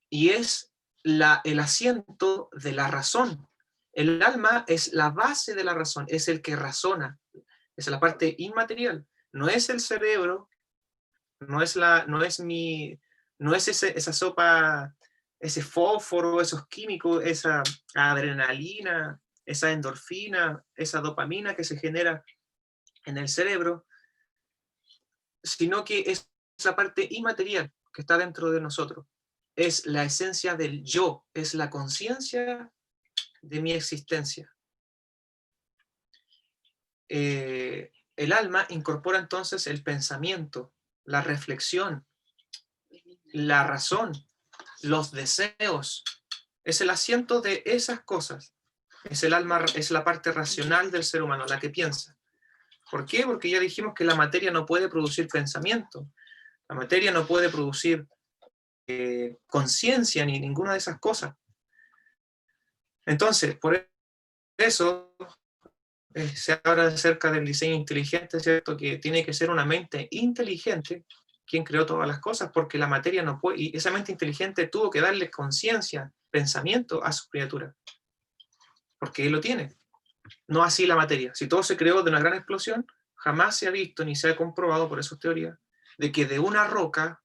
y es el asiento de la razón. El alma es la base de la razón, es el que razona, es la parte inmaterial. No es el cerebro, no es esa sopa, ese fósforo, esos químicos, esa adrenalina, esa endorfina, esa dopamina que se genera en el cerebro, sino que es la parte inmaterial que está dentro de nosotros. Es la esencia del yo, es la conciencia de mi existencia. El alma incorpora entonces el pensamiento, la reflexión, la razón, los deseos. Es el asiento de esas cosas. Es el alma, es la parte racional del ser humano, la que piensa. ¿Por qué? Porque ya dijimos que la materia no puede producir pensamiento. La materia no puede producir conciencia ni ninguna de esas cosas. Entonces, por eso se habla acerca del diseño inteligente, ¿cierto? Que tiene que ser una mente inteligente quien creó todas las cosas, porque la materia no puede, y esa mente inteligente tuvo que darle conciencia, pensamiento a su criatura, porque él lo tiene. No así la materia. Si todo se creó de una gran explosión, jamás se ha visto ni se ha comprobado, por eso es teoría, de que de una roca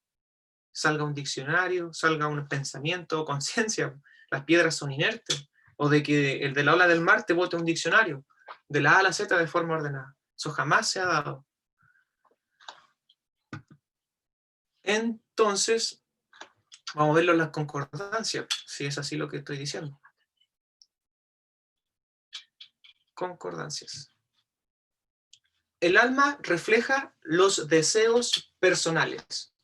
salga un diccionario, salga un pensamiento, conciencia. Las piedras son inertes. O de que el de la ola del mar te bote un diccionario, de la A a la Z de forma ordenada. Eso jamás se ha dado. Entonces, vamos a verlo en las concordancias, si es así lo que estoy diciendo. Concordancias. El alma refleja los deseos personales.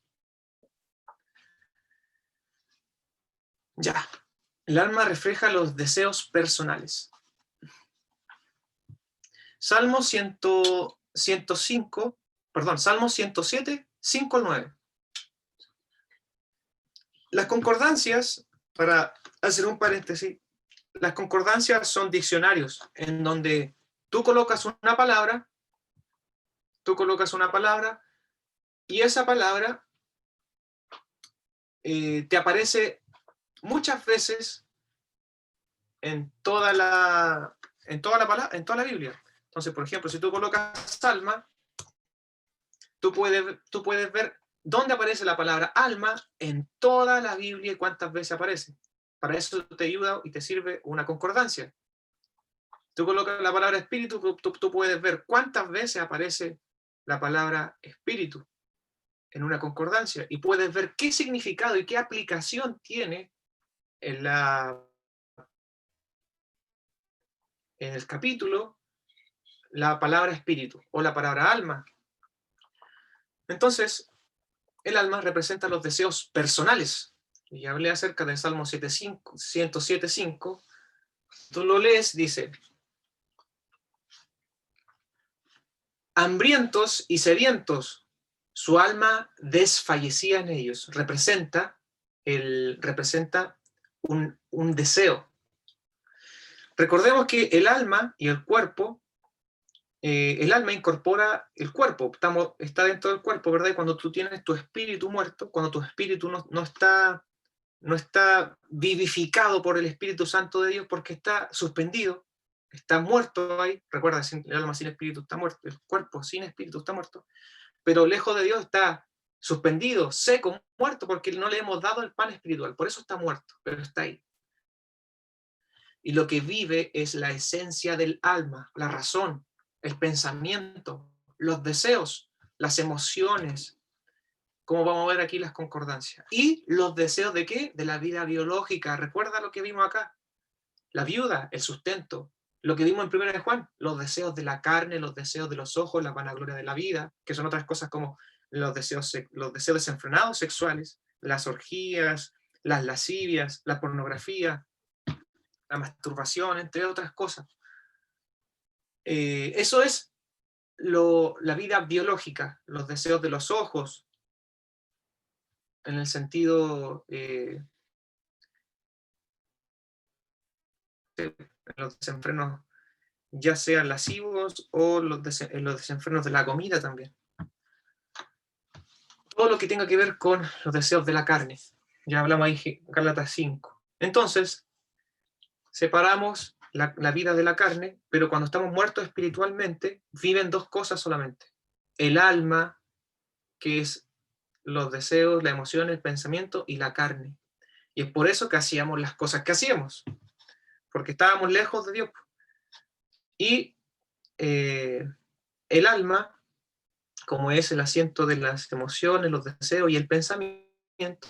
Ya. El alma refleja los deseos personales. Salmo 105, perdón, Salmo 107, 5 al 9. Las concordancias, para hacer un paréntesis, las concordancias son diccionarios en donde tú colocas una palabra y esa palabra te aparece muchas veces en toda la Biblia. Entonces, por ejemplo, si tú colocas alma, tú puedes ver dónde aparece la palabra alma en toda la Biblia y cuántas veces aparece. Para eso te ayuda y te sirve una concordancia. Tú colocas la palabra espíritu, tú puedes ver cuántas veces aparece la palabra espíritu en una concordancia y puedes ver qué significado y qué aplicación tiene en el capítulo la palabra espíritu o la palabra alma. Entonces, el alma representa los deseos personales. Y hablé acerca del Salmo 107.5. Tú lo lees, dice: hambrientos y sedientos, su alma desfallecía en ellos. Representa un deseo. Recordemos que el alma y el cuerpo, el alma incorpora el cuerpo, está dentro del cuerpo, ¿verdad? Y cuando tú tienes tu espíritu muerto, cuando tu espíritu no está vivificado por el Espíritu Santo de Dios, porque está suspendido, está muerto ahí. Recuerda, el alma sin espíritu está muerto, el cuerpo sin espíritu está muerto, pero lejos de Dios está suspendido, seco, muerto, porque no le hemos dado el pan espiritual, por eso está muerto, pero está ahí. Y lo que vive es la esencia del alma, la razón, el pensamiento, los deseos, las emociones, como vamos a ver aquí las concordancias. Y los deseos ¿de qué? De la vida biológica. Recuerda lo que vimos acá. La viuda, el sustento. Lo que vimos en 1 de Juan, los deseos de la carne, los deseos de los ojos, la vanagloria de la vida, que son otras cosas como los deseos desenfrenados sexuales, las orgías, las lascivias, la pornografía, la masturbación, entre otras cosas. Eso es la vida biológica, los deseos de los ojos, en el sentido los desenfrenos, ya sean lascivos o los desenfrenos de la comida también. Todo lo que tenga que ver con los deseos de la carne. Ya hablamos ahí en Gálatas 5. Entonces, separamos la vida de la carne, pero cuando estamos muertos espiritualmente, viven dos cosas solamente. El alma, que es los deseos, las emociones, el pensamiento, y la carne. Y es por eso que hacíamos las cosas que hacíamos, porque estábamos lejos de Dios. Y el alma, como es el asiento de las emociones, los deseos y el pensamiento,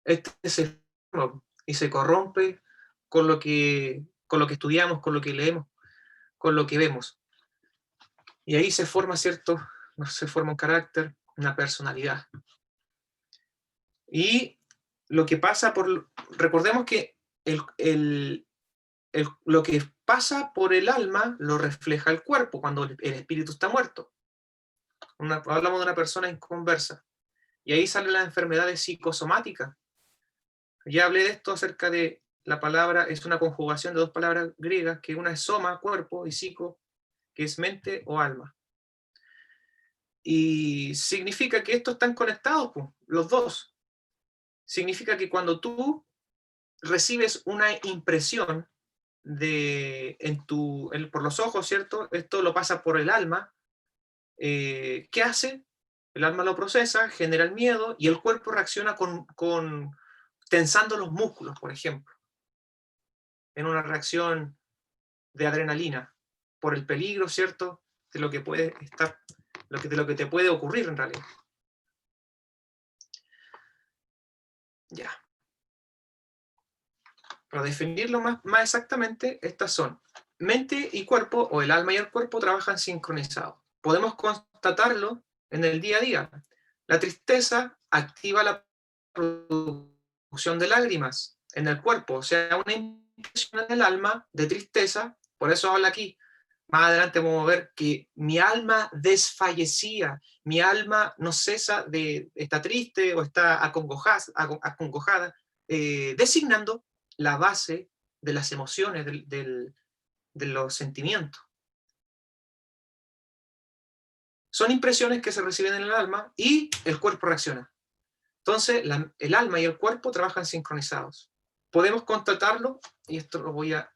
este se forma y se corrompe con lo que estudiamos, con lo que leemos, con lo que vemos. Y ahí se forma, ¿cierto? Se forma un carácter, una personalidad. Y lo que pasa recordemos que lo que pasa por el alma lo refleja el cuerpo cuando el espíritu está muerto. Hablamos de una persona inconversa. Y ahí salen las enfermedades psicosomáticas. Ya hablé de esto acerca de la palabra es una conjugación de dos palabras griegas, que una es soma, cuerpo, y psico, que es mente o alma. Y significa que estos están conectados, pues, los dos. Significa que cuando tú recibes una impresión por los ojos, ¿cierto? Esto lo pasa por el alma. ¿Qué hace? El alma lo procesa, genera el miedo y el cuerpo reacciona tensando los músculos, por ejemplo, en una reacción de adrenalina, por el peligro, ¿cierto? De lo que puede estar, de lo que te puede ocurrir en realidad. Ya. Para definirlo más exactamente, estas son: mente y cuerpo, o el alma y el cuerpo, trabajan sincronizados. Podemos constatarlo en el día a día. La tristeza activa la producción de lágrimas en el cuerpo, o sea, una impresión en el alma de tristeza. Por eso habla aquí. Más adelante vamos a ver que mi alma desfallecía, mi alma no cesa de está triste o está acongojada, designando la base de las emociones, de los sentimientos. Son impresiones que se reciben en el alma y el cuerpo reacciona. Entonces, el alma y el cuerpo trabajan sincronizados. Podemos constatarlo, y esto lo voy a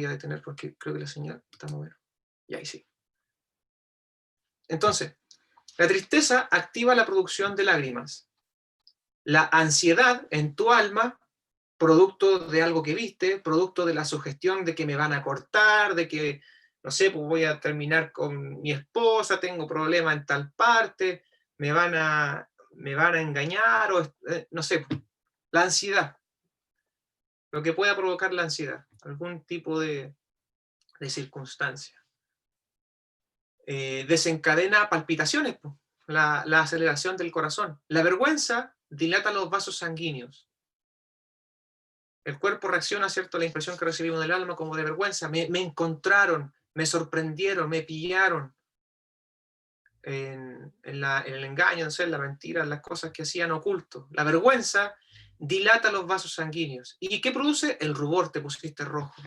detener porque creo que la señal está muy buena. Y ahí sí. Entonces, la tristeza activa la producción de lágrimas. La ansiedad en tu alma, producto de algo que viste, producto de la sugestión de que me van a cortar, de que, no sé, pues voy a terminar con mi esposa, tengo problema en tal parte, me van a engañar, o no sé, la ansiedad, lo que pueda provocar la ansiedad, algún tipo de circunstancia. Desencadena palpitaciones, pues, la aceleración del corazón. La vergüenza dilata los vasos sanguíneos. El cuerpo reacciona, ¿cierto?, a la impresión que recibimos del alma como de vergüenza. Me encontraron, me sorprendieron, me pillaron en el engaño, no sé, en la mentira, en las cosas que hacían ocultos. La vergüenza dilata los vasos sanguíneos. ¿Y qué produce? El rubor, te pusiste rojo.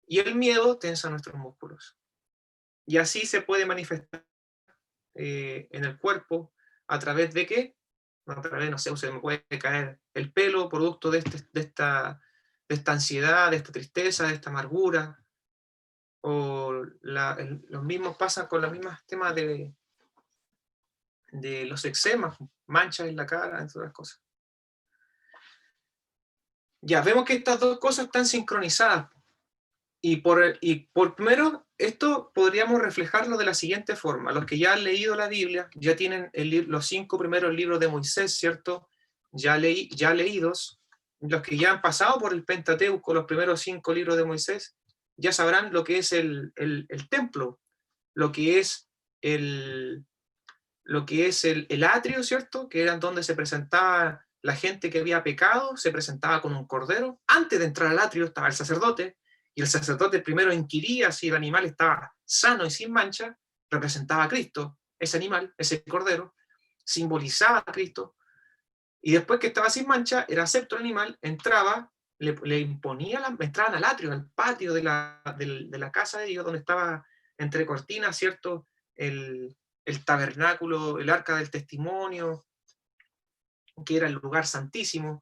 Y el miedo tensa nuestros músculos. Y así se puede manifestar en el cuerpo a través de qué? A través, no sé, se me puede caer el pelo producto de esta ansiedad, de esta tristeza, de esta amargura. O los mismos pasan con los mismos temas de los eczemas, manchas en la cara, entre otras cosas. Ya, vemos que estas dos cosas están sincronizadas. Y por primero, esto podríamos reflejarlo de la siguiente forma. Los que ya han leído la Biblia, ya tienen los 5 primeros libros de Moisés, ¿cierto? Ya leídos. Los que ya han pasado por el Pentateuco, los primeros 5 libros de Moisés, ya sabrán lo que es el templo, lo que es el atrio, ¿cierto? Que era donde se presentaba la gente que había pecado, se presentaba con un cordero. Antes de entrar al atrio estaba el sacerdote, y el sacerdote primero inquiría si el animal estaba sano y sin mancha. Representaba a Cristo, ese animal, ese cordero, simbolizaba a Cristo, y después que estaba sin mancha, era acepto el animal, entraba, le imponía, entraban al atrio, al patio de la casa de Dios, donde estaba entre cortinas, ¿cierto?, el tabernáculo, el arca del testimonio, que era el lugar santísimo,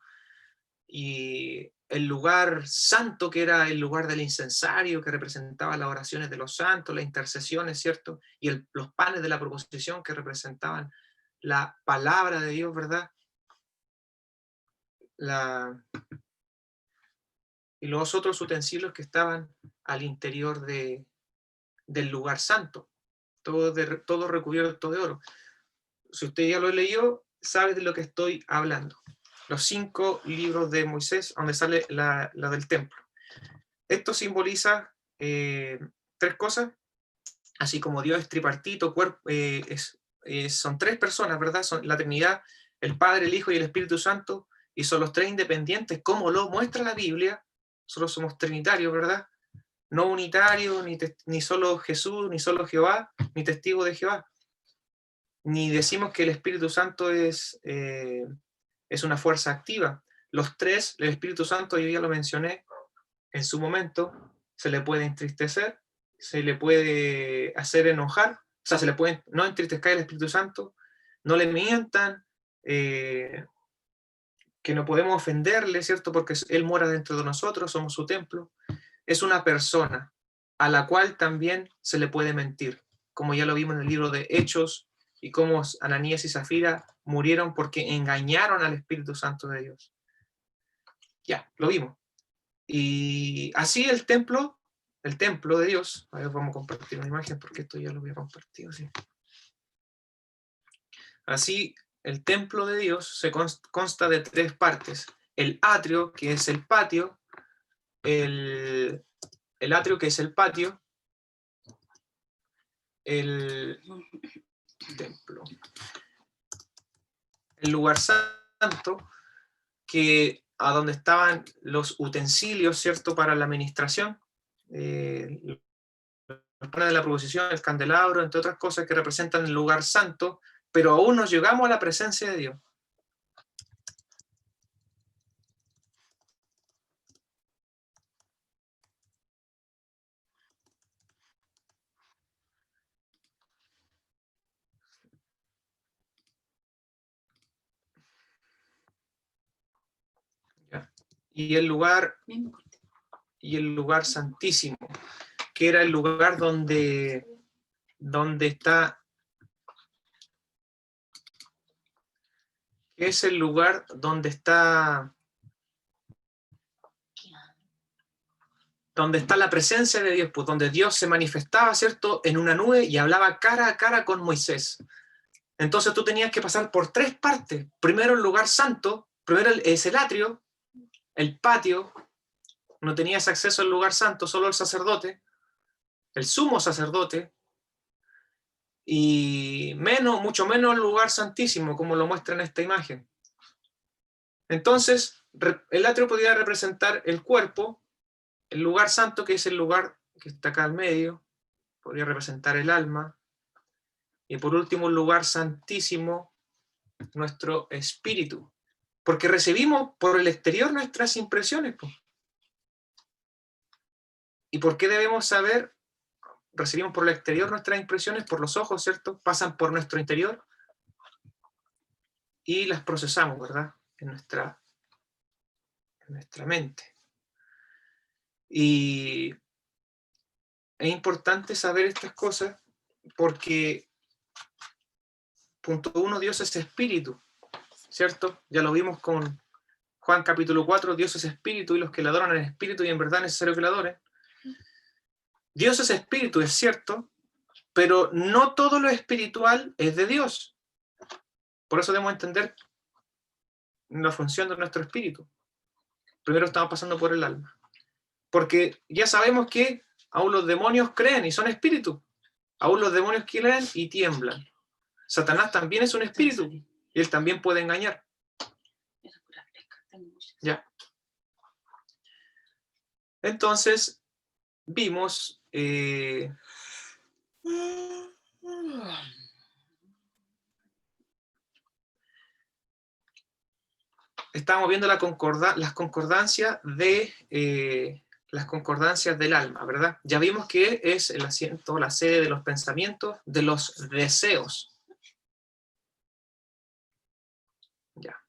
y el lugar santo, que era el lugar del incensario, que representaba las oraciones de los santos, las intercesiones, ¿cierto? Y los panes de la proposición, que representaban la palabra de Dios, ¿verdad? Y los otros utensilios que estaban al interior del lugar santo, todo recubierto de oro. Si usted ya lo leyó, sabe de lo que estoy hablando. Los 5 libros de Moisés, donde sale la del templo. Esto simboliza 3 cosas, así como Dios es tripartito, son 3 personas, ¿verdad? Son la Trinidad, el Padre, el Hijo y el Espíritu Santo, y son los 3 independientes, como lo muestra la Biblia. Nosotros somos trinitarios, ¿verdad? No unitarios, ni solo Jesús, ni solo Jehová, ni testigo de Jehová. Ni decimos que el Espíritu Santo es una fuerza activa. Los tres, el Espíritu Santo, yo ya lo mencioné en su momento, se le puede entristecer, se le puede hacer enojar, o sea, se le puede no entristecer el Espíritu Santo, no le mientan, que no podemos ofenderle, ¿cierto? Porque Él mora dentro de nosotros, somos su templo. Es una persona a la cual también se le puede mentir, como ya lo vimos en el libro de Hechos, y cómo Ananías y Zafira murieron porque engañaron al Espíritu Santo de Dios. Ya, lo vimos. Y así el templo de Dios, a ver, vamos a compartir una imagen porque esto ya lo había compartido. ¿Sí? Así, el templo de Dios se consta de tres partes. El atrio, que es el patio, el atrio, que es el patio, el templo, el lugar santo, que a donde estaban los utensilios, ¿cierto?, para la administración, los panes de la proposición, el candelabro, entre otras cosas que representan el lugar santo, pero aún nos llegamos a la presencia de Dios. ¿Ya? Y el lugar santísimo, que era el lugar donde está, es el lugar donde está la presencia de Dios, pues donde Dios se manifestaba, ¿cierto?, en una nube y hablaba cara a cara con Moisés. Entonces tú tenías que pasar por tres partes. Primero el lugar santo, primero es el atrio, el patio, no tenías acceso al lugar santo, solo el sacerdote, el sumo sacerdote, y mucho menos el lugar santísimo, como lo muestra en esta imagen. Entonces, el atrio podía representar el cuerpo, el lugar santo, que es el lugar que está acá al medio, podría representar el alma, y por último, el lugar santísimo, nuestro espíritu, porque recibimos por el exterior nuestras impresiones. ¿Y por qué debemos saber? Recibimos por el exterior nuestras impresiones, por los ojos, ¿cierto? Pasan por nuestro interior y las procesamos, ¿verdad? En nuestra mente. Y es importante saber estas cosas porque, punto 1, Dios es espíritu, ¿cierto? Ya lo vimos con Juan capítulo 4, Dios es espíritu y los que le adoran en espíritu y en verdad es necesario que le adoren. Dios es espíritu, es cierto, pero no todo lo espiritual es de Dios. Por eso debemos entender la función de nuestro espíritu. Primero estamos pasando por el alma. Porque ya sabemos que aún los demonios creen y son espíritus. Aún los demonios creen y tiemblan. Satanás también es un espíritu y él también puede engañar. Ya. Entonces, vimos estábamos viendo las concordancias del alma, ¿verdad? Ya vimos que es el asiento, la sede de los pensamientos, de los deseos. Ya.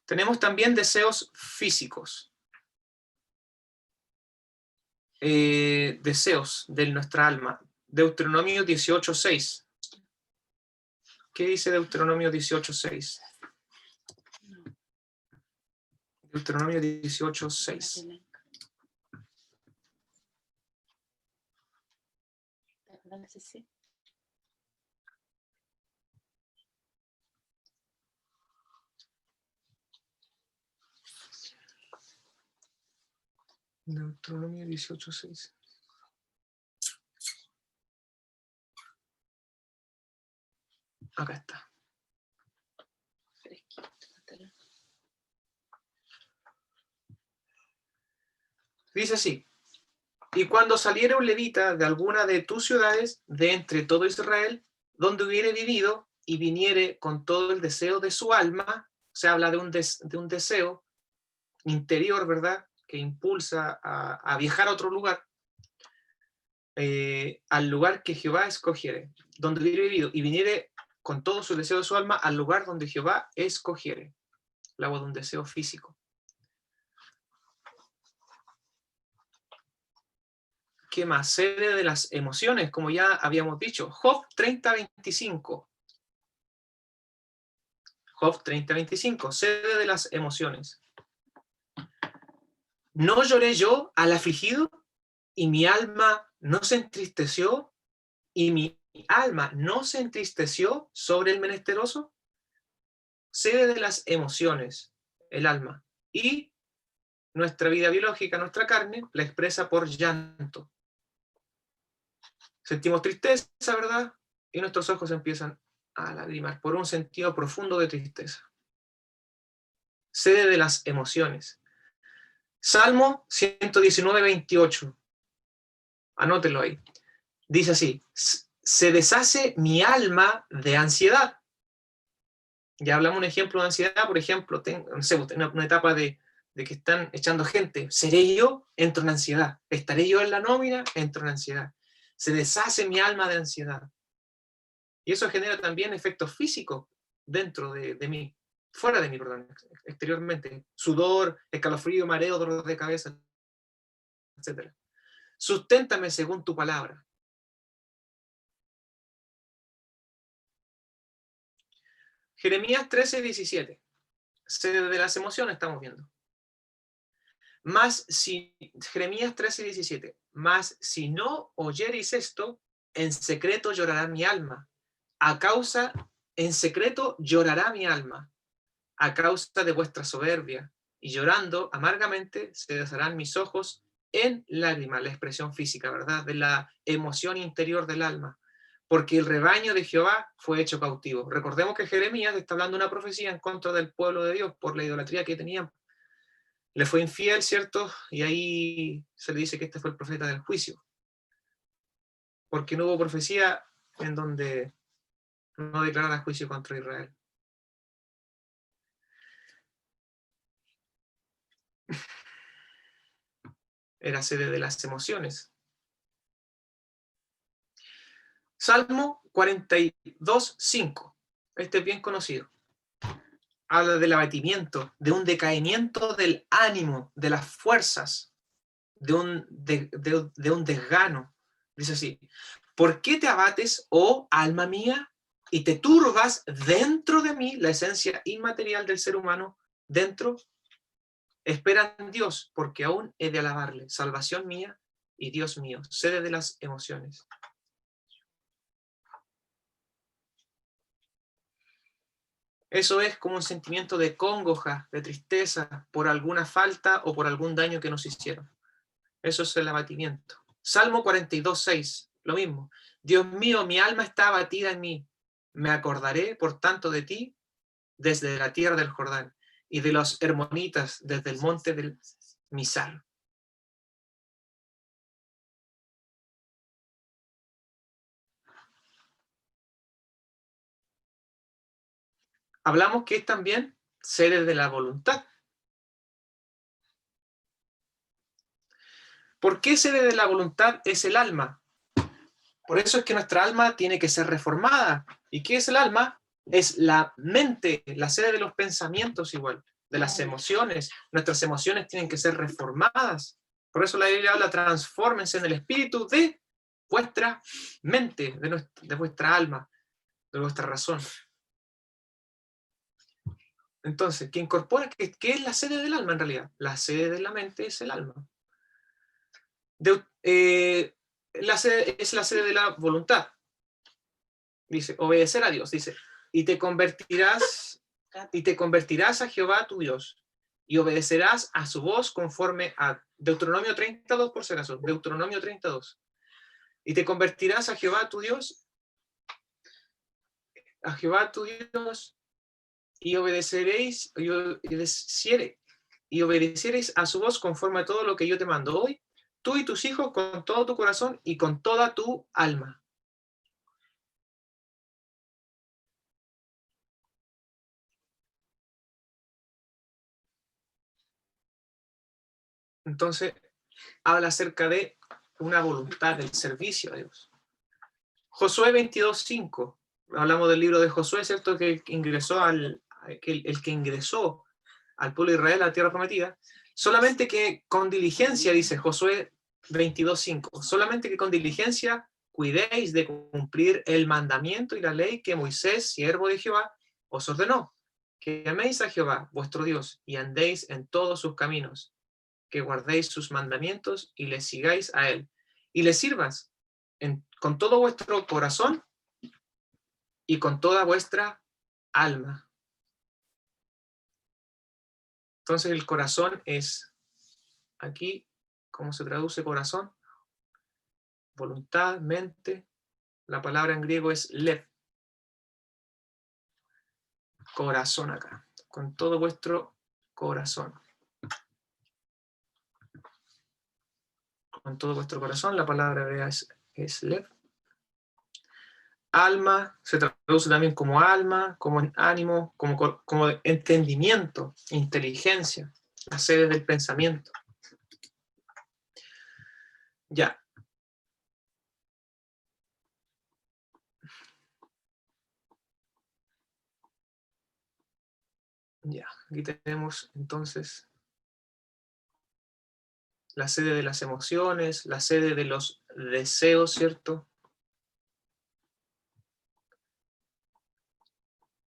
Tenemos también deseos físicos. Deseos de nuestra alma. Deuteronomio 18:6. ¿Qué dice Deuteronomio 18:6? Deuteronomio 18:6. Deuteronomio 18:6. Acá está. Dice así: y cuando saliera un levita de alguna de tus ciudades, de entre todo Israel, donde hubiere vivido, y viniere con todo el deseo de su alma, se habla de un deseo interior, ¿verdad?, que impulsa a viajar a otro lugar, al lugar que Jehová escogiere, donde hubiere vivido, y viniere con todo su deseo de su alma al lugar donde Jehová escogiere. La voz de un deseo físico. ¿Qué más? Sede de las emociones, como ya habíamos dicho. Job 30:25. Job 30:25, sede de las emociones. ¿No lloré yo al afligido y mi alma no se entristeció? ¿Y mi alma no se entristeció sobre el menesteroso? Sede de las emociones, el alma. Y nuestra vida biológica, nuestra carne, la expresa por llanto. Sentimos tristeza, ¿verdad? Y nuestros ojos empiezan a lagrimar por un sentido profundo de tristeza. Sede de las emociones. Salmo 119:28. Anótelo ahí. Dice así: se deshace mi alma de ansiedad. Ya hablamos un ejemplo de ansiedad, por ejemplo, no sé, una etapa de que están echando gente. ¿Seré yo? Entro en ansiedad. ¿Estaré yo en la nómina? Entro en ansiedad. Se deshace mi alma de ansiedad. Y eso genera también efectos físicos dentro de mí, fuera de mí, perdón, exteriormente. Sudor, escalofrío, mareo, dolor de cabeza, etc. Susténtame según tu palabra. Jeremías 13:17. Sede de las emociones estamos viendo. Jeremías 13:17. Mas si no oyereis esto, en secreto llorará mi alma. En secreto llorará mi alma, a causa de vuestra soberbia, y llorando amargamente se desharán mis ojos en lágrimas, la expresión física, ¿verdad?, de la emoción interior del alma, porque el rebaño de Jehová fue hecho cautivo. Recordemos que Jeremías está hablando de una profecía en contra del pueblo de Dios por la idolatría que tenían. Le fue infiel, ¿cierto? Y ahí se le dice que este fue el profeta del juicio, porque no hubo profecía en donde no declarara juicio contra Israel. Era sede de las emociones. Salmo 42:5. Este es bien conocido. Habla del abatimiento, de un decaimiento del ánimo, de las fuerzas, de un desgano. Dice así: ¿por qué te abates, oh alma mía, y te turbas dentro de mí, la esencia inmaterial del ser humano, dentro? Espera en Dios, porque aún he de alabarle, salvación mía y Dios mío, sede de las emociones. Eso es como un sentimiento de congoja, de tristeza, por alguna falta o por algún daño que nos hicieron. Eso es el abatimiento. Salmo 42:6, lo mismo. Dios mío, mi alma está abatida en mí. Me acordaré, por tanto, de ti desde la tierra del Jordán y de los hermonitas desde el monte del Misar. Hablamos que es también sede de la voluntad. ¿Por qué sede de la voluntad es el alma? Por eso es que nuestra alma tiene que ser reformada. ¿Y qué es el alma? Es la mente, la sede de los pensamientos igual, de las emociones. Nuestras emociones tienen que ser reformadas. Por eso la Biblia habla: transfórmense en el espíritu de vuestra mente, de vuestra alma, de vuestra razón. Entonces, ¿qué incorpora? ¿Qué es la sede del alma en realidad? La sede de la mente es el alma. Es la sede de la voluntad. Dice, obedecer a Dios. Dice, y te convertirás a Jehová tu Dios, y obedecerás a su voz conforme a Deuteronomio 32, por si acaso. Deuteronomio 32. Y te convertirás a Jehová tu Dios, y obedeceréis a su voz conforme a todo lo que yo te mando hoy, tú y tus hijos, con todo tu corazón y con toda tu alma. Entonces, habla acerca de una voluntad del servicio a Dios. Josué 22:5. Hablamos del libro de Josué, ¿cierto? Que ingresó el que ingresó al pueblo de Israel a la tierra prometida. Solamente que con diligencia, dice Josué 22:5, solamente que con diligencia cuidéis de cumplir el mandamiento y la ley que Moisés, siervo de Jehová, os ordenó, que améis a Jehová, vuestro Dios, y andéis en todos sus caminos, que guardéis sus mandamientos y le sigáis a él, y le sirvas con todo vuestro corazón y con toda vuestra alma. Entonces el corazón es, aquí, ¿cómo se traduce corazón? Voluntad, mente. La palabra en griego es lev. Corazón acá, con todo vuestro corazón. Con todo vuestro corazón, la palabra hebrea es lev. Alma, se traduce también como alma, como ánimo, como entendimiento, inteligencia, la sede del pensamiento. Ya. Ya, aquí tenemos entonces la sede de las emociones, la sede de los deseos, ¿cierto?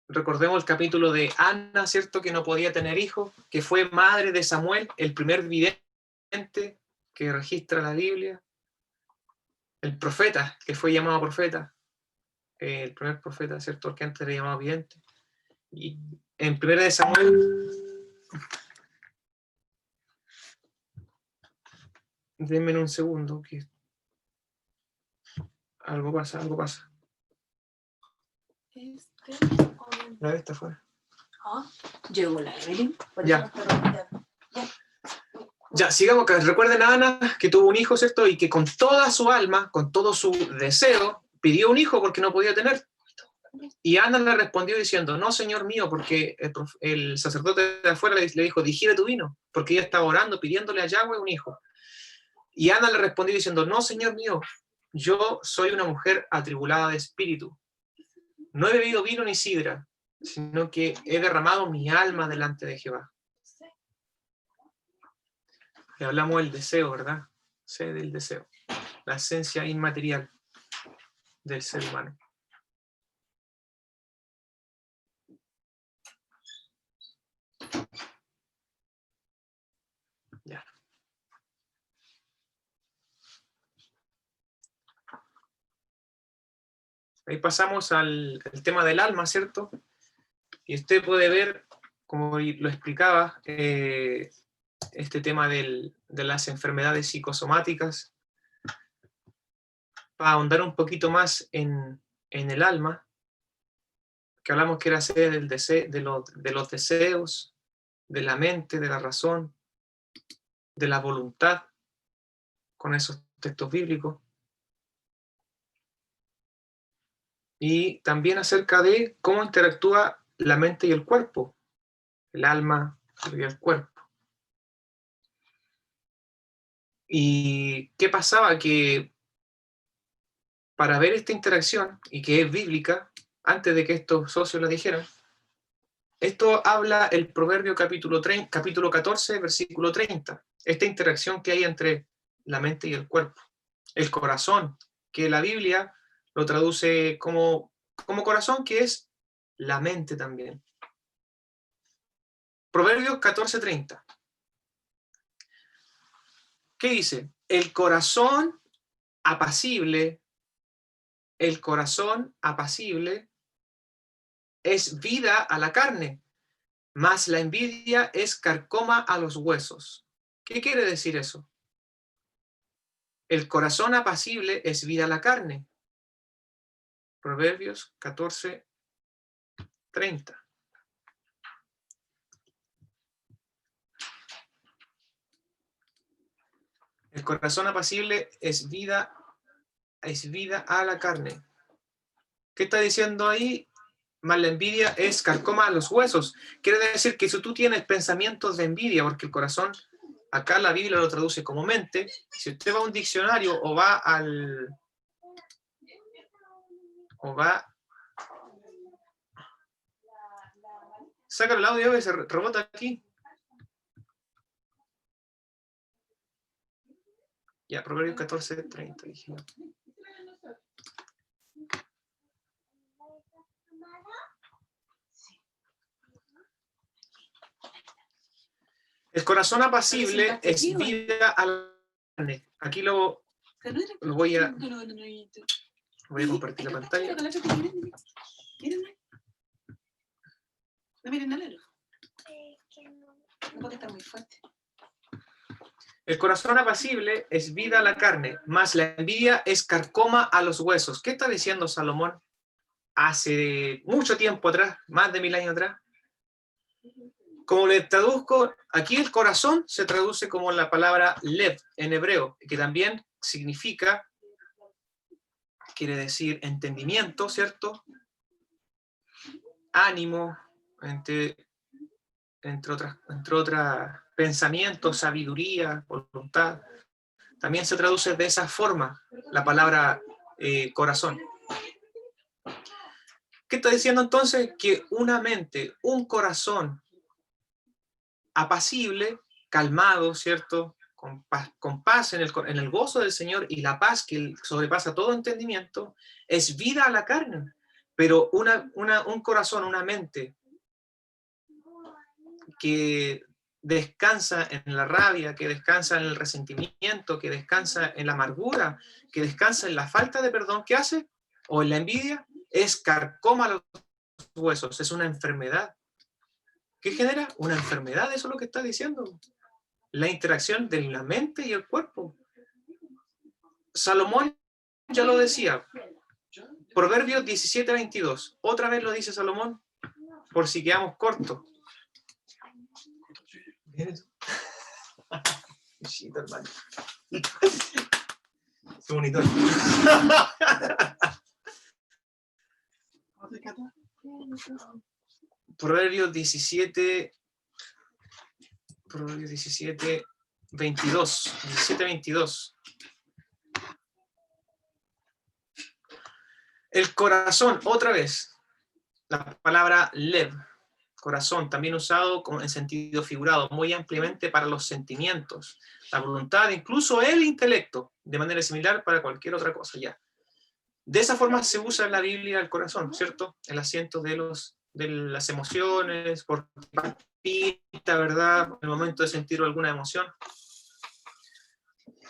Recordemos el capítulo de Ana, ¿cierto? Que no podía tener hijos, que fue madre de Samuel, el primer vidente que registra la Biblia. El profeta, que fue llamado profeta, el primer profeta, ¿cierto? Que antes era llamado vidente. Y en 1 de Samuel, denme un segundo, que algo pasa. La vez está afuera. Llegó la Evelyn. Ya. Ya, sigamos acá. Recuerden a Ana, que tuvo un hijo, ¿cierto? Y que con toda su alma, con todo su deseo, pidió un hijo porque no podía tener. Y Ana le respondió diciendo, no, Señor mío, porque el sacerdote de afuera le dijo, digiere tu vino, porque ella estaba orando, pidiéndole a Yahweh un hijo. Y Ana le respondió diciendo, no, Señor mío, yo soy una mujer atribulada de espíritu. No he bebido vino ni sidra, sino que he derramado mi alma delante de Jehová. Y hablamos del deseo, ¿verdad? Sé del deseo, la esencia inmaterial del ser humano. Ya. Ahí pasamos al tema del alma, ¿cierto? Y usted puede ver, como lo explicaba, este tema de las enfermedades psicosomáticas. Para ahondar un poquito más en el alma, que hablamos que era sede de los deseos, de la mente, de la razón, de la voluntad, con esos textos bíblicos. Y también acerca de cómo interactúa la mente y el cuerpo, el alma y el cuerpo. ¿Y qué pasaba? Que para ver esta interacción, y que es bíblica, antes de que estos socios la dijeran, esto habla el Proverbio capítulo 14, versículo 30. Esta interacción que hay entre la mente y el cuerpo. El corazón, que la Biblia lo traduce como corazón, que es la mente también. Proverbios 14:30. ¿Qué dice? El corazón apacible es vida a la carne, mas la envidia es carcoma a los huesos. ¿Qué quiere decir eso? El corazón apacible es vida a la carne. Proverbios 14:30. El corazón apacible es vida a la carne. ¿Qué está diciendo ahí? Más la envidia es carcoma a los huesos. Quiere decir que si tú tienes pensamientos de envidia, porque el corazón Acá la Biblia lo traduce como mente. Si usted va a un diccionario o va saca el audio y se rebota aquí. Ya, Proverbios 14:30 dije. El corazón apacible es vida a la carne. Aquí lo voy a compartir la pantalla. No miren al aro. No puede estar muy fuerte. El corazón apacible es vida a la carne, mas la envidia es carcoma a los huesos. ¿Qué está diciendo Salomón hace mucho tiempo atrás, más de 1000 años atrás? Como le traduzco, aquí el corazón se traduce como la palabra lev en hebreo, que también significa, quiere decir entendimiento, ¿cierto? Ánimo, entre otras, pensamiento, sabiduría, voluntad. También se traduce de esa forma la palabra corazón. ¿Qué está diciendo entonces? Que una mente, un corazón apacible, calmado, ¿cierto? Con paz en el gozo del Señor y la paz que sobrepasa todo entendimiento, es vida a la carne. Pero un corazón, una mente que descansa en la rabia, que descansa en el resentimiento, que descansa en la amargura, que descansa en la falta de perdón, ¿qué hace? O en la envidia, es carcoma los huesos, es una enfermedad. ¿Qué genera? Una enfermedad, eso es lo que está diciendo. La interacción de la mente y el cuerpo. Salomón ya lo decía. Proverbios 17:22. Otra vez lo dice Salomón, por si quedamos cortos. Su monitor. Proverbios 17, 22. 17:22. El corazón, otra vez, la palabra lev, corazón, también usado en sentido figurado, muy ampliamente para los sentimientos, la voluntad, incluso el intelecto, de manera similar para cualquier otra cosa ya. De esa forma se usa en la Biblia el corazón, ¿cierto? El asiento de las emociones, por palpita, ¿verdad? En el momento de sentir alguna emoción.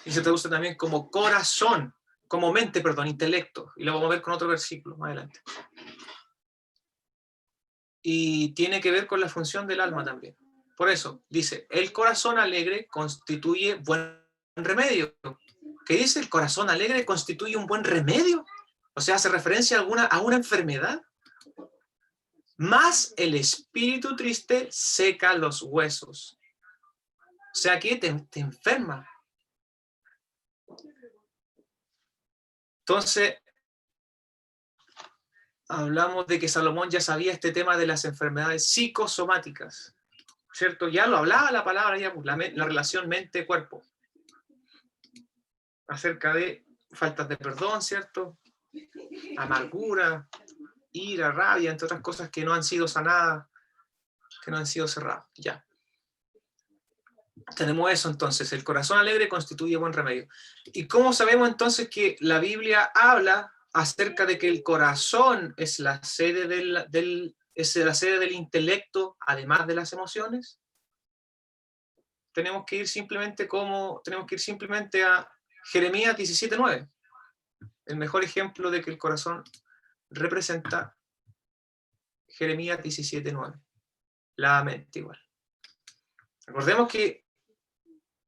Y se traduce también como corazón, como mente, perdón, intelecto. Y lo vamos a ver con otro versículo más adelante. Y tiene que ver con la función del alma también. Por eso, dice, el corazón alegre constituye buen remedio. ¿Qué dice? El corazón alegre constituye un buen remedio. O sea, hace referencia a una enfermedad. Más el espíritu triste seca los huesos. O sea, que te enferma. Entonces, hablamos de que Salomón ya sabía este tema de las enfermedades psicosomáticas, ¿cierto? Ya lo hablaba la palabra, ya, la relación mente-cuerpo. Acerca de faltas de perdón, ¿cierto? Amargura, ira, rabia, entre otras cosas que no han sido sanadas, que no han sido cerradas. Ya. Tenemos eso entonces, el corazón alegre constituye buen remedio. ¿Y cómo sabemos entonces que la Biblia habla acerca de que el corazón es la sede del intelecto, además de las emociones? Tenemos que ir simplemente a Jeremías 17:9, el mejor ejemplo de que el corazón representa Jeremías 17:9, la mente igual. Recordemos que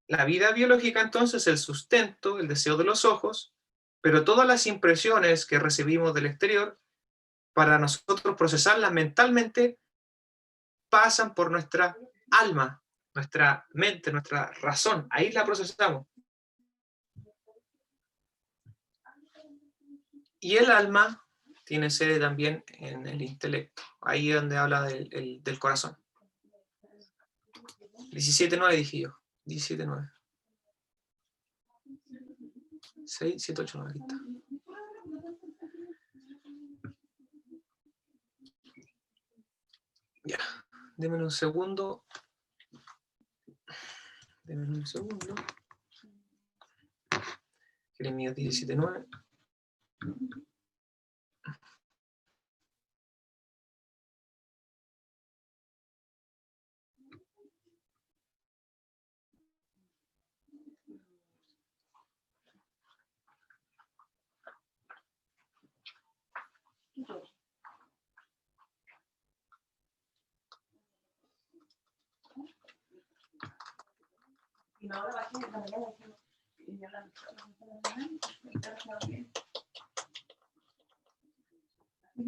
la vida biológica entonces, el sustento, el deseo de los ojos, pero todas las impresiones que recibimos del exterior, para nosotros procesarlas mentalmente, pasan por nuestra alma, nuestra mente, nuestra razón. Ahí la procesamos. Y el alma tiene sede también en el intelecto. Ahí es donde habla del corazón. 17:9 dije yo. 17:9. 6, 7, 8, 9, aquí está. Ya, denme un segundo. Denme un segundo. Jeremías 17:9.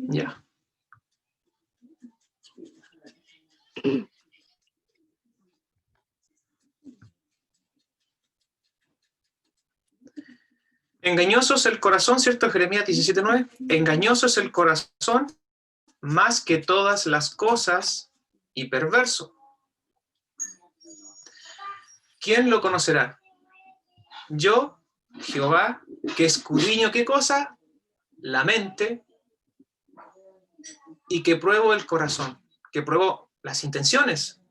Ya. Engañoso es el corazón, ¿cierto? Jeremías 17:9. Engañoso es el corazón más que todas las cosas y perverso. ¿Quién lo conocerá? Yo, Jehová, que escudriño ¿qué cosa? La mente, y que pruebo el corazón, que pruebo las intenciones.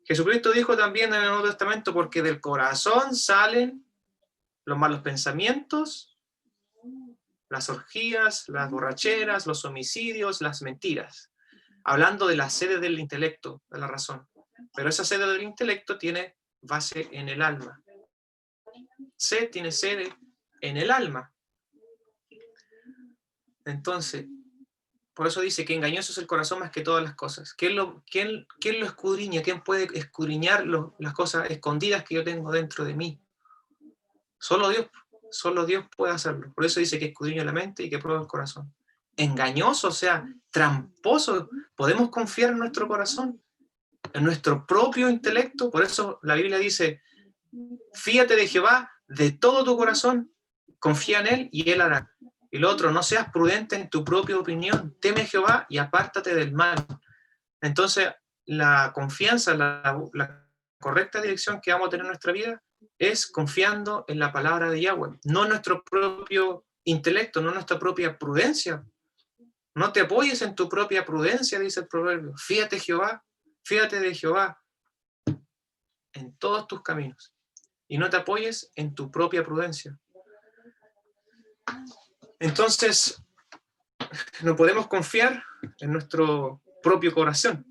Jesucristo dijo también en el Nuevo Testamento, porque del corazón salen los malos pensamientos, las orgías, las borracheras, los homicidios, las mentiras. Hablando de la sede del intelecto, de la razón. Pero esa sede del intelecto tiene base en el alma. Tiene sede en el alma. Entonces, por eso dice que engañoso es el corazón más que todas las cosas. ¿Quién lo escudriña? ¿Quién puede escudriñar las cosas escondidas que yo tengo dentro de mí? Solo Dios puede hacerlo. Por eso dice que escudriña la mente y que prueba el corazón. Engañoso, o sea, tramposo. ¿Podemos confiar en nuestro corazón? ¿En nuestro propio intelecto? Por eso la Biblia dice, fíate de Jehová de todo tu corazón, confía en Él y Él hará. Y lo otro, no seas prudente en tu propia opinión, teme a Jehová y apártate del mal. Entonces, la confianza, la correcta dirección que vamos a tener en nuestra vida es confiando en la palabra de Yahweh, no en nuestro propio intelecto, no en nuestra propia prudencia. No te apoyes en tu propia prudencia, dice el proverbio. Fíate de Jehová en todos tus caminos y no te apoyes en tu propia prudencia. Entonces, no podemos confiar en nuestro propio corazón,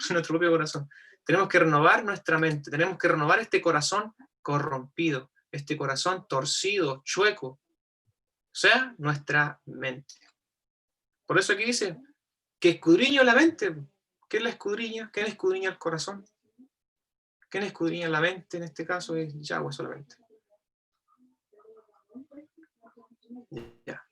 Tenemos que renovar nuestra mente, tenemos que renovar este corazón corrompido, este corazón torcido, chueco, o sea, nuestra mente. Por eso aquí dice que escudriño la mente. ¿Quién la escudriña? ¿Quién escudriña el corazón? ¿Quién escudriña la mente? En este caso es Yahweh solamente. Ya.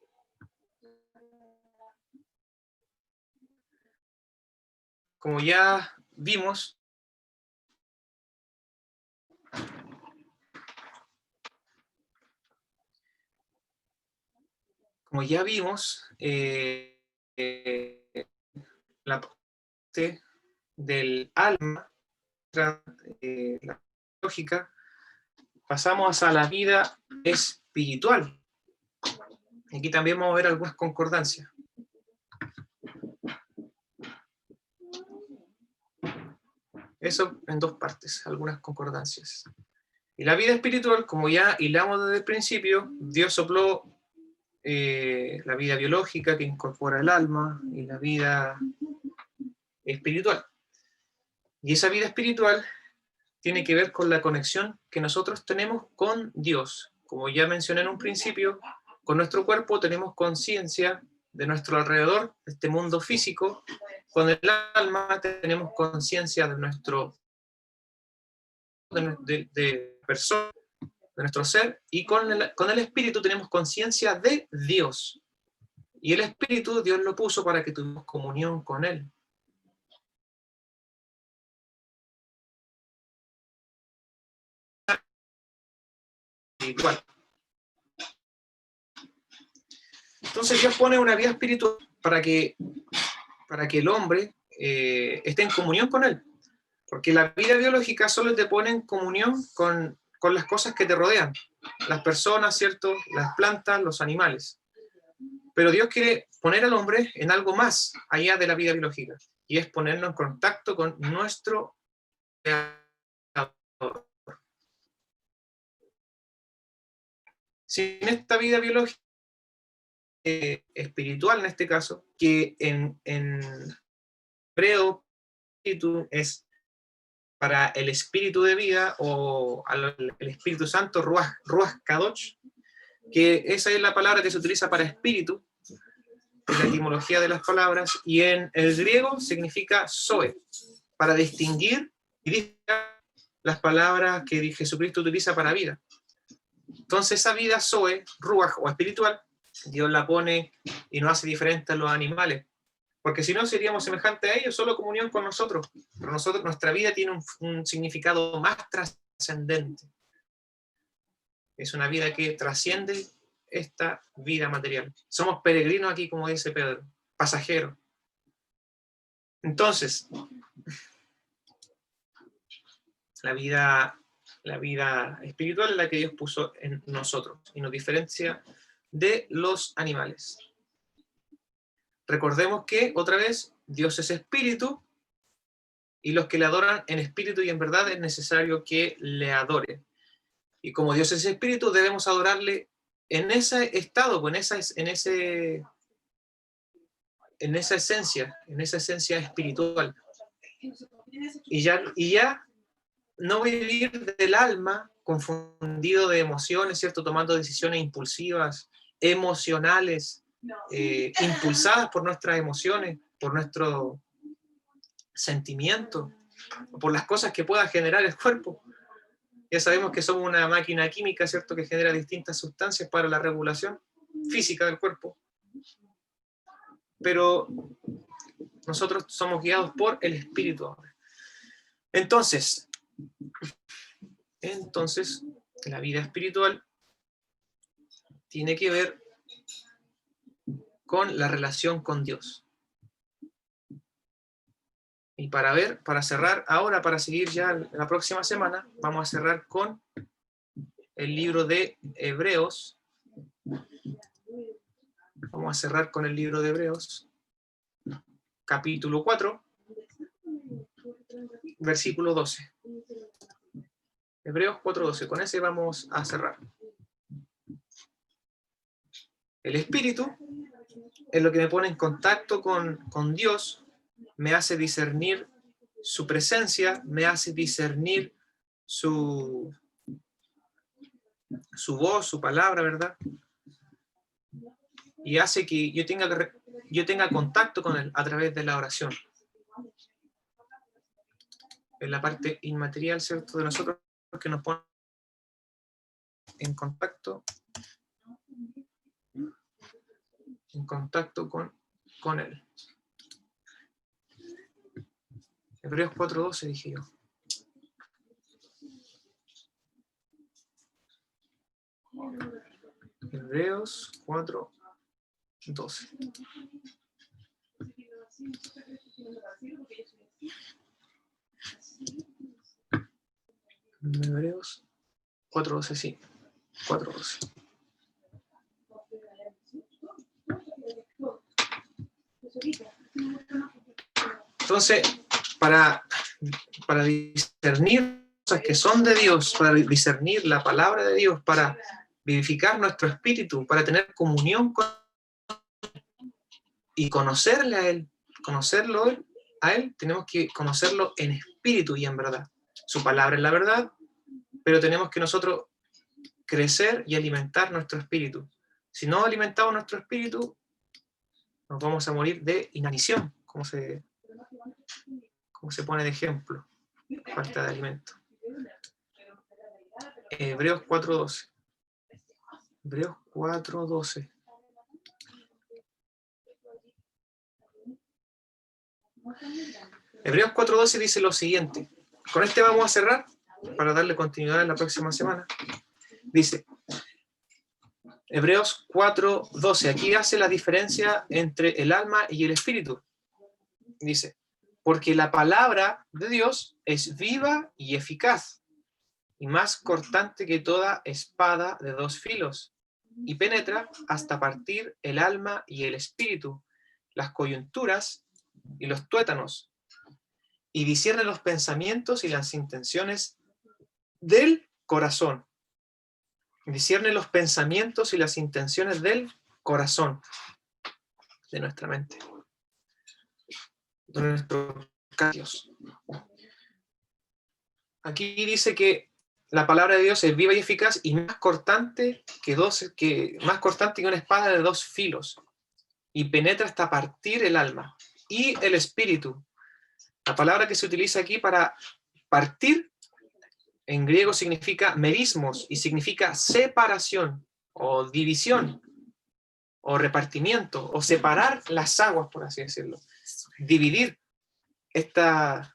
Como ya vimos, la parte del alma, la lógica, pasamos a la vida espiritual. Aquí también vamos a ver algunas concordancias. Eso en dos partes, algunas concordancias. Y la vida espiritual, como ya hilamos desde el principio, Dios sopló la vida biológica que incorpora el alma y la vida espiritual. Y esa vida espiritual tiene que ver con la conexión que nosotros tenemos con Dios. Como ya mencioné en un principio, con nuestro cuerpo tenemos conciencia de nuestro alrededor, de este mundo físico. Con el alma tenemos conciencia de nuestro persona, de nuestro ser, y con el espíritu tenemos conciencia de Dios. Y el espíritu Dios lo puso para que tengamos comunión con Él. Espiritual. Entonces Dios pone una vida espiritual para que el hombre esté en comunión con Él. Porque la vida biológica solo te pone en comunión con las cosas que te rodean, las personas, ¿cierto? Las plantas, los animales. Pero Dios quiere poner al hombre en algo más allá de la vida biológica, y es ponernos en contacto con nuestro Creador. Sin esta vida biológica, espiritual en este caso, que en hebreo espíritu es para el espíritu de vida, o el Espíritu Santo, Ruach Kadosh, que esa es la palabra que se utiliza para espíritu, en la etimología de las palabras, y en el griego significa Zoe, para distinguir y distinguir las palabras que Jesucristo utiliza para vida. Entonces esa vida Zoe, Ruach o espiritual, Dios la pone y nos hace diferente a los animales, porque si no seríamos semejantes a ellos, solo comunión con nosotros. Pero nuestra vida tiene un significado más trascendente. Es una vida que trasciende esta vida material. Somos peregrinos aquí, como dice Pedro, pasajeros. Entonces, la vida espiritual es la que Dios puso en nosotros y nos diferencia de los animales. Recordemos que, otra vez, Dios es espíritu, y los que le adoran en espíritu y en verdad es necesario que le adoren. Y como Dios es espíritu, debemos adorarle en ese estado, en esa esencia espiritual. Y ya no vivir del alma confundido de emociones, ¿cierto? Tomando decisiones impulsivas, emocionales, impulsadas por nuestras emociones, por nuestro sentimiento, por las cosas que pueda generar el cuerpo. Ya sabemos que somos una máquina química, ¿cierto?, que genera distintas sustancias para la regulación física del cuerpo. Pero nosotros somos guiados por el Espíritu ahora. Entonces, la vida espiritual tiene que ver con la relación con Dios. Y para cerrar ahora, para seguir ya la próxima semana, vamos a cerrar con el libro de Hebreos. Vamos a cerrar con el libro de Hebreos, capítulo 4, versículo 12. Hebreos 4:12, con ese vamos a cerrar. El Espíritu es lo que me pone en contacto con Dios, me hace discernir su presencia, me hace discernir su voz, su palabra, ¿verdad? Y hace que yo tenga contacto con Él a través de la oración. Es la parte inmaterial, ¿cierto?, de nosotros, que nos pone en contacto con Él. Hebreos 4:12 dije yo. Hebreos 4:12. Hebreos 4:12, sí. 4:12. Entonces, para discernir cosas que son de Dios, para discernir la palabra de Dios, para vivificar nuestro espíritu, para tener comunión con Él y conocerle a Él, tenemos que conocerlo en espíritu y en verdad. Su palabra es la verdad, pero tenemos que nosotros crecer y alimentar nuestro espíritu. Si no alimentamos nuestro espíritu, nos vamos a morir de inanición, como se pone de ejemplo, falta de alimento. Hebreos 4:12. Hebreos 4:12. Hebreos 4:12 dice lo siguiente. Con este vamos a cerrar para darle continuidad en la próxima semana. Dice, Hebreos 4:12. Aquí hace la diferencia entre el alma y el espíritu. Dice, porque la palabra de Dios es viva y eficaz, y más cortante que toda espada de dos filos, y penetra hasta partir el alma y el espíritu, las coyunturas y los tuétanos, y discierne los pensamientos y las intenciones del corazón. Discierne los pensamientos y las intenciones del corazón, de nuestra mente, de nuestros cambios. Aquí dice que la palabra de Dios es viva y eficaz y más cortante más cortante que una espada de dos filos, y penetra hasta partir el alma y el espíritu. La palabra que se utiliza aquí para partir en griego significa merismos y significa separación o división o repartimiento o separar las aguas, por así decirlo. Dividir estas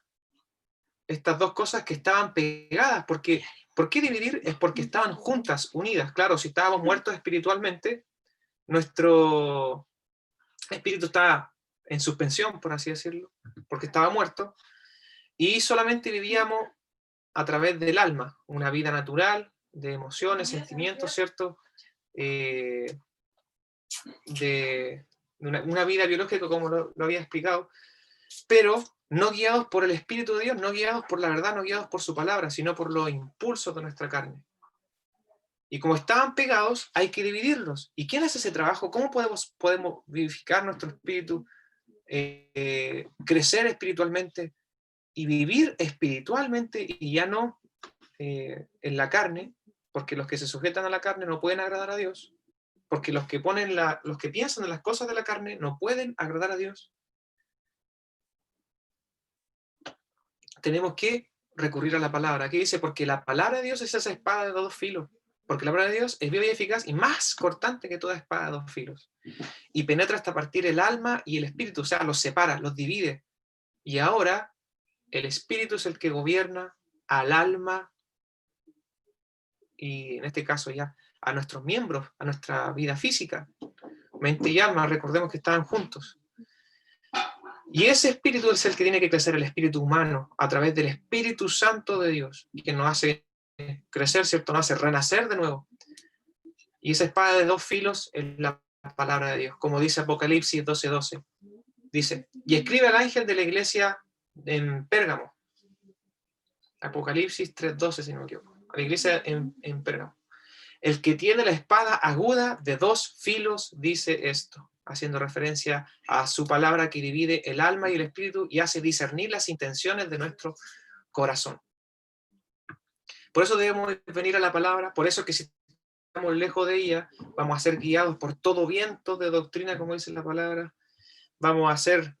dos cosas que estaban pegadas. Porque, ¿por qué dividir? Es porque estaban juntas, unidas. Claro, si estábamos muertos espiritualmente, nuestro espíritu estaba en suspensión, por así decirlo, porque estaba muerto, y solamente vivíamos a través del alma, una vida natural, de emociones, sentimientos, ¿cierto? De una vida biológica, como lo había explicado, pero no guiados por el Espíritu de Dios, no guiados por la verdad, no guiados por su palabra, sino por los impulsos de nuestra carne. Y como estaban pegados, hay que dividirlos. ¿Y quién hace ese trabajo? ¿Cómo podemos vivificar nuestro espíritu, crecer espiritualmente y vivir espiritualmente y ya no en la carne? Porque los que se sujetan a la carne no pueden agradar a Dios, porque los que piensan en las cosas de la carne no pueden agradar a Dios. Tenemos que recurrir a la palabra. Aquí dice, porque la palabra de Dios es esa espada de dos filos. Porque la palabra de Dios es viva y eficaz y más cortante que toda espada de dos filos. Y penetra hasta partir el alma y el espíritu, o sea, los separa, los divide. Y ahora el espíritu es el que gobierna al alma y en este caso ya a nuestros miembros, a nuestra vida física. Mente y alma, recordemos que estaban juntos. Y ese espíritu es el que tiene que crecer, el espíritu humano, a través del Espíritu Santo de Dios, que nos hace crecer, ¿cierto? Nos hace renacer de nuevo. Y esa espada de dos filos es la palabra de Dios, como dice Apocalipsis 12:12. Dice, y escribe al ángel de la iglesia en Pérgamo. Apocalipsis 3:12, si no me equivoco. A la iglesia en Pérgamo. El que tiene la espada aguda de dos filos dice esto, haciendo referencia a su palabra que divide el alma y el espíritu y hace discernir las intenciones de nuestro corazón. Por eso debemos venir a la palabra, por eso que si estamos lejos de ella, vamos a ser guiados por todo viento de doctrina, como dice la palabra, vamos a ser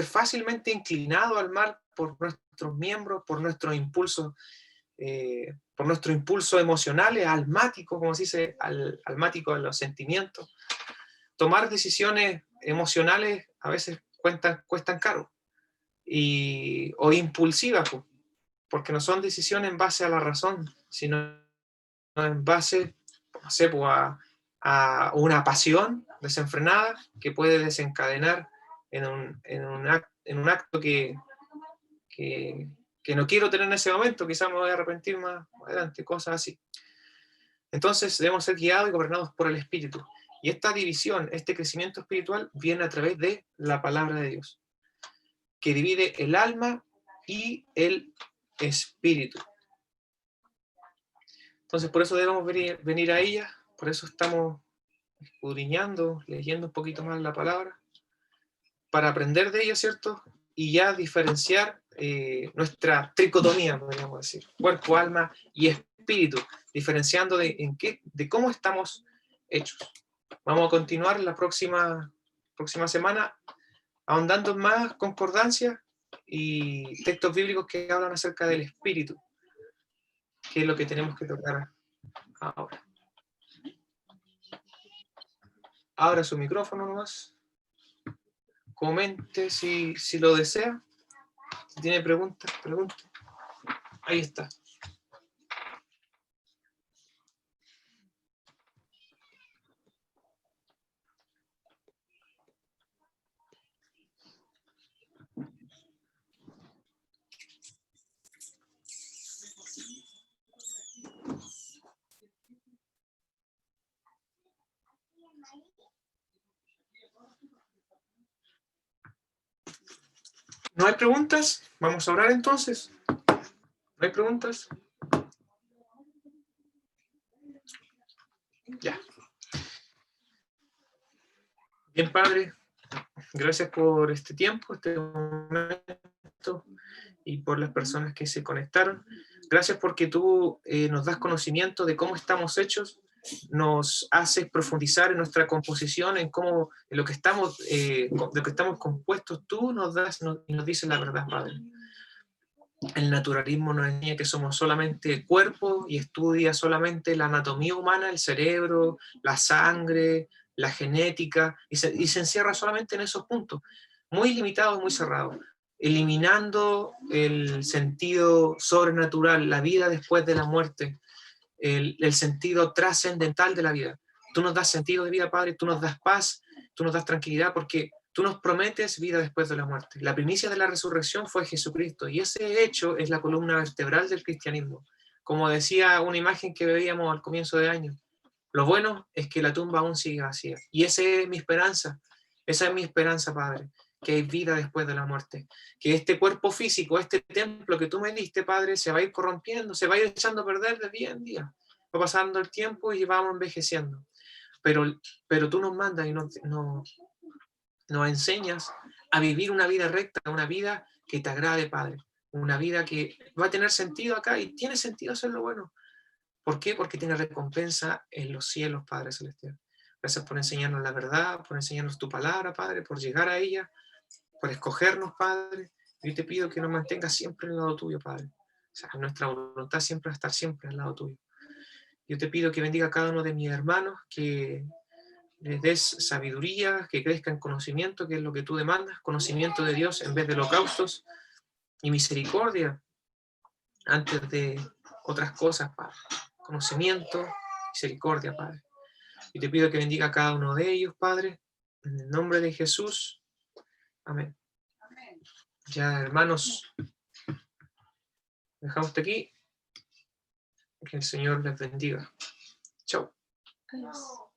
fácilmente inclinados al mal por nuestros miembros, por nuestros impulsos, por nuestro impulso emocional, almático, como se dice, almático a los sentimientos. Tomar decisiones emocionales a veces cuestan caro, o impulsivas, porque no son decisiones en base a la razón, sino en base, no sé, a una pasión desenfrenada que puede desencadenar en un acto que no quiero tener en ese momento, quizás me voy a arrepentir más adelante, cosas así. Entonces debemos ser guiados y gobernados por el Espíritu. Y esta división, este crecimiento espiritual viene a través de la palabra de Dios, que divide el alma y el espíritu. Entonces por eso debemos venir a ella, por eso estamos escudriñando, leyendo un poquito más la palabra, para aprender de ella, ¿cierto? Y ya diferenciar nuestra tricotomía, podríamos decir, cuerpo, alma y espíritu, diferenciando de cómo estamos hechos. Vamos a continuar la próxima semana ahondando en más concordancia y textos bíblicos que hablan acerca del espíritu, que es lo que tenemos que tocar ahora. Abra su micrófono nomás. Comente si lo desea. Si tiene preguntas, pregunte. Ahí está. ¿No hay preguntas? Vamos a orar entonces. ¿No hay preguntas? Ya. Bien, Padre, gracias por este tiempo, este momento, y por las personas que se conectaron. Gracias porque tú nos das conocimiento de cómo estamos hechos, nos haces profundizar en nuestra composición, en cómo, en lo que estamos, de lo que estamos compuestos. Tú nos das y nos dices la verdad, Padre. El naturalismo nos enseña que somos solamente cuerpo y estudia solamente la anatomía humana, el cerebro, la sangre, la genética, y se encierra solamente en esos puntos, muy limitados, muy cerrados, eliminando el sentido sobrenatural, la vida después de la muerte, el sentido trascendental de la vida. Tú nos das sentido de vida, Padre, tú nos das paz, tú nos das tranquilidad, porque tú nos prometes vida después de la muerte. La primicia de la resurrección fue Jesucristo, y ese hecho es la columna vertebral del cristianismo. Como decía una imagen que veíamos al comienzo de año, lo bueno es que la tumba aún sigue vacía. Y esa es mi esperanza, Padre, que hay vida después de la muerte. Que este cuerpo físico, este templo que tú me diste, Padre, se va a ir corrompiendo, se va a ir echando a perder de día en día. Va pasando el tiempo y vamos envejeciendo. Pero tú nos mandas y nos enseñas a vivir una vida recta, una vida que te agrade, Padre. Una vida que va a tener sentido acá, y tiene sentido hacer lo bueno. ¿Por qué? Porque tiene recompensa en los cielos, Padre Celestial. Gracias por enseñarnos la verdad, por enseñarnos tu palabra, Padre, por llegar a ella, por escogernos, Padre. Yo te pido que nos mantengas siempre al lado tuyo, Padre. O sea, nuestra voluntad siempre va a estar siempre al lado tuyo. Yo te pido que bendiga a cada uno de mis hermanos, que les des sabiduría, que crezcan conocimiento, que es lo que tú demandas, conocimiento de Dios en vez de holocaustos, y misericordia antes de otras cosas, Padre. Conocimiento, misericordia, Padre. Y te pido que bendiga a cada uno de ellos, Padre, en el nombre de Jesús. Amén. Ya, hermanos, dejamos hasta aquí. Que el Señor les bendiga. Chao. Adiós.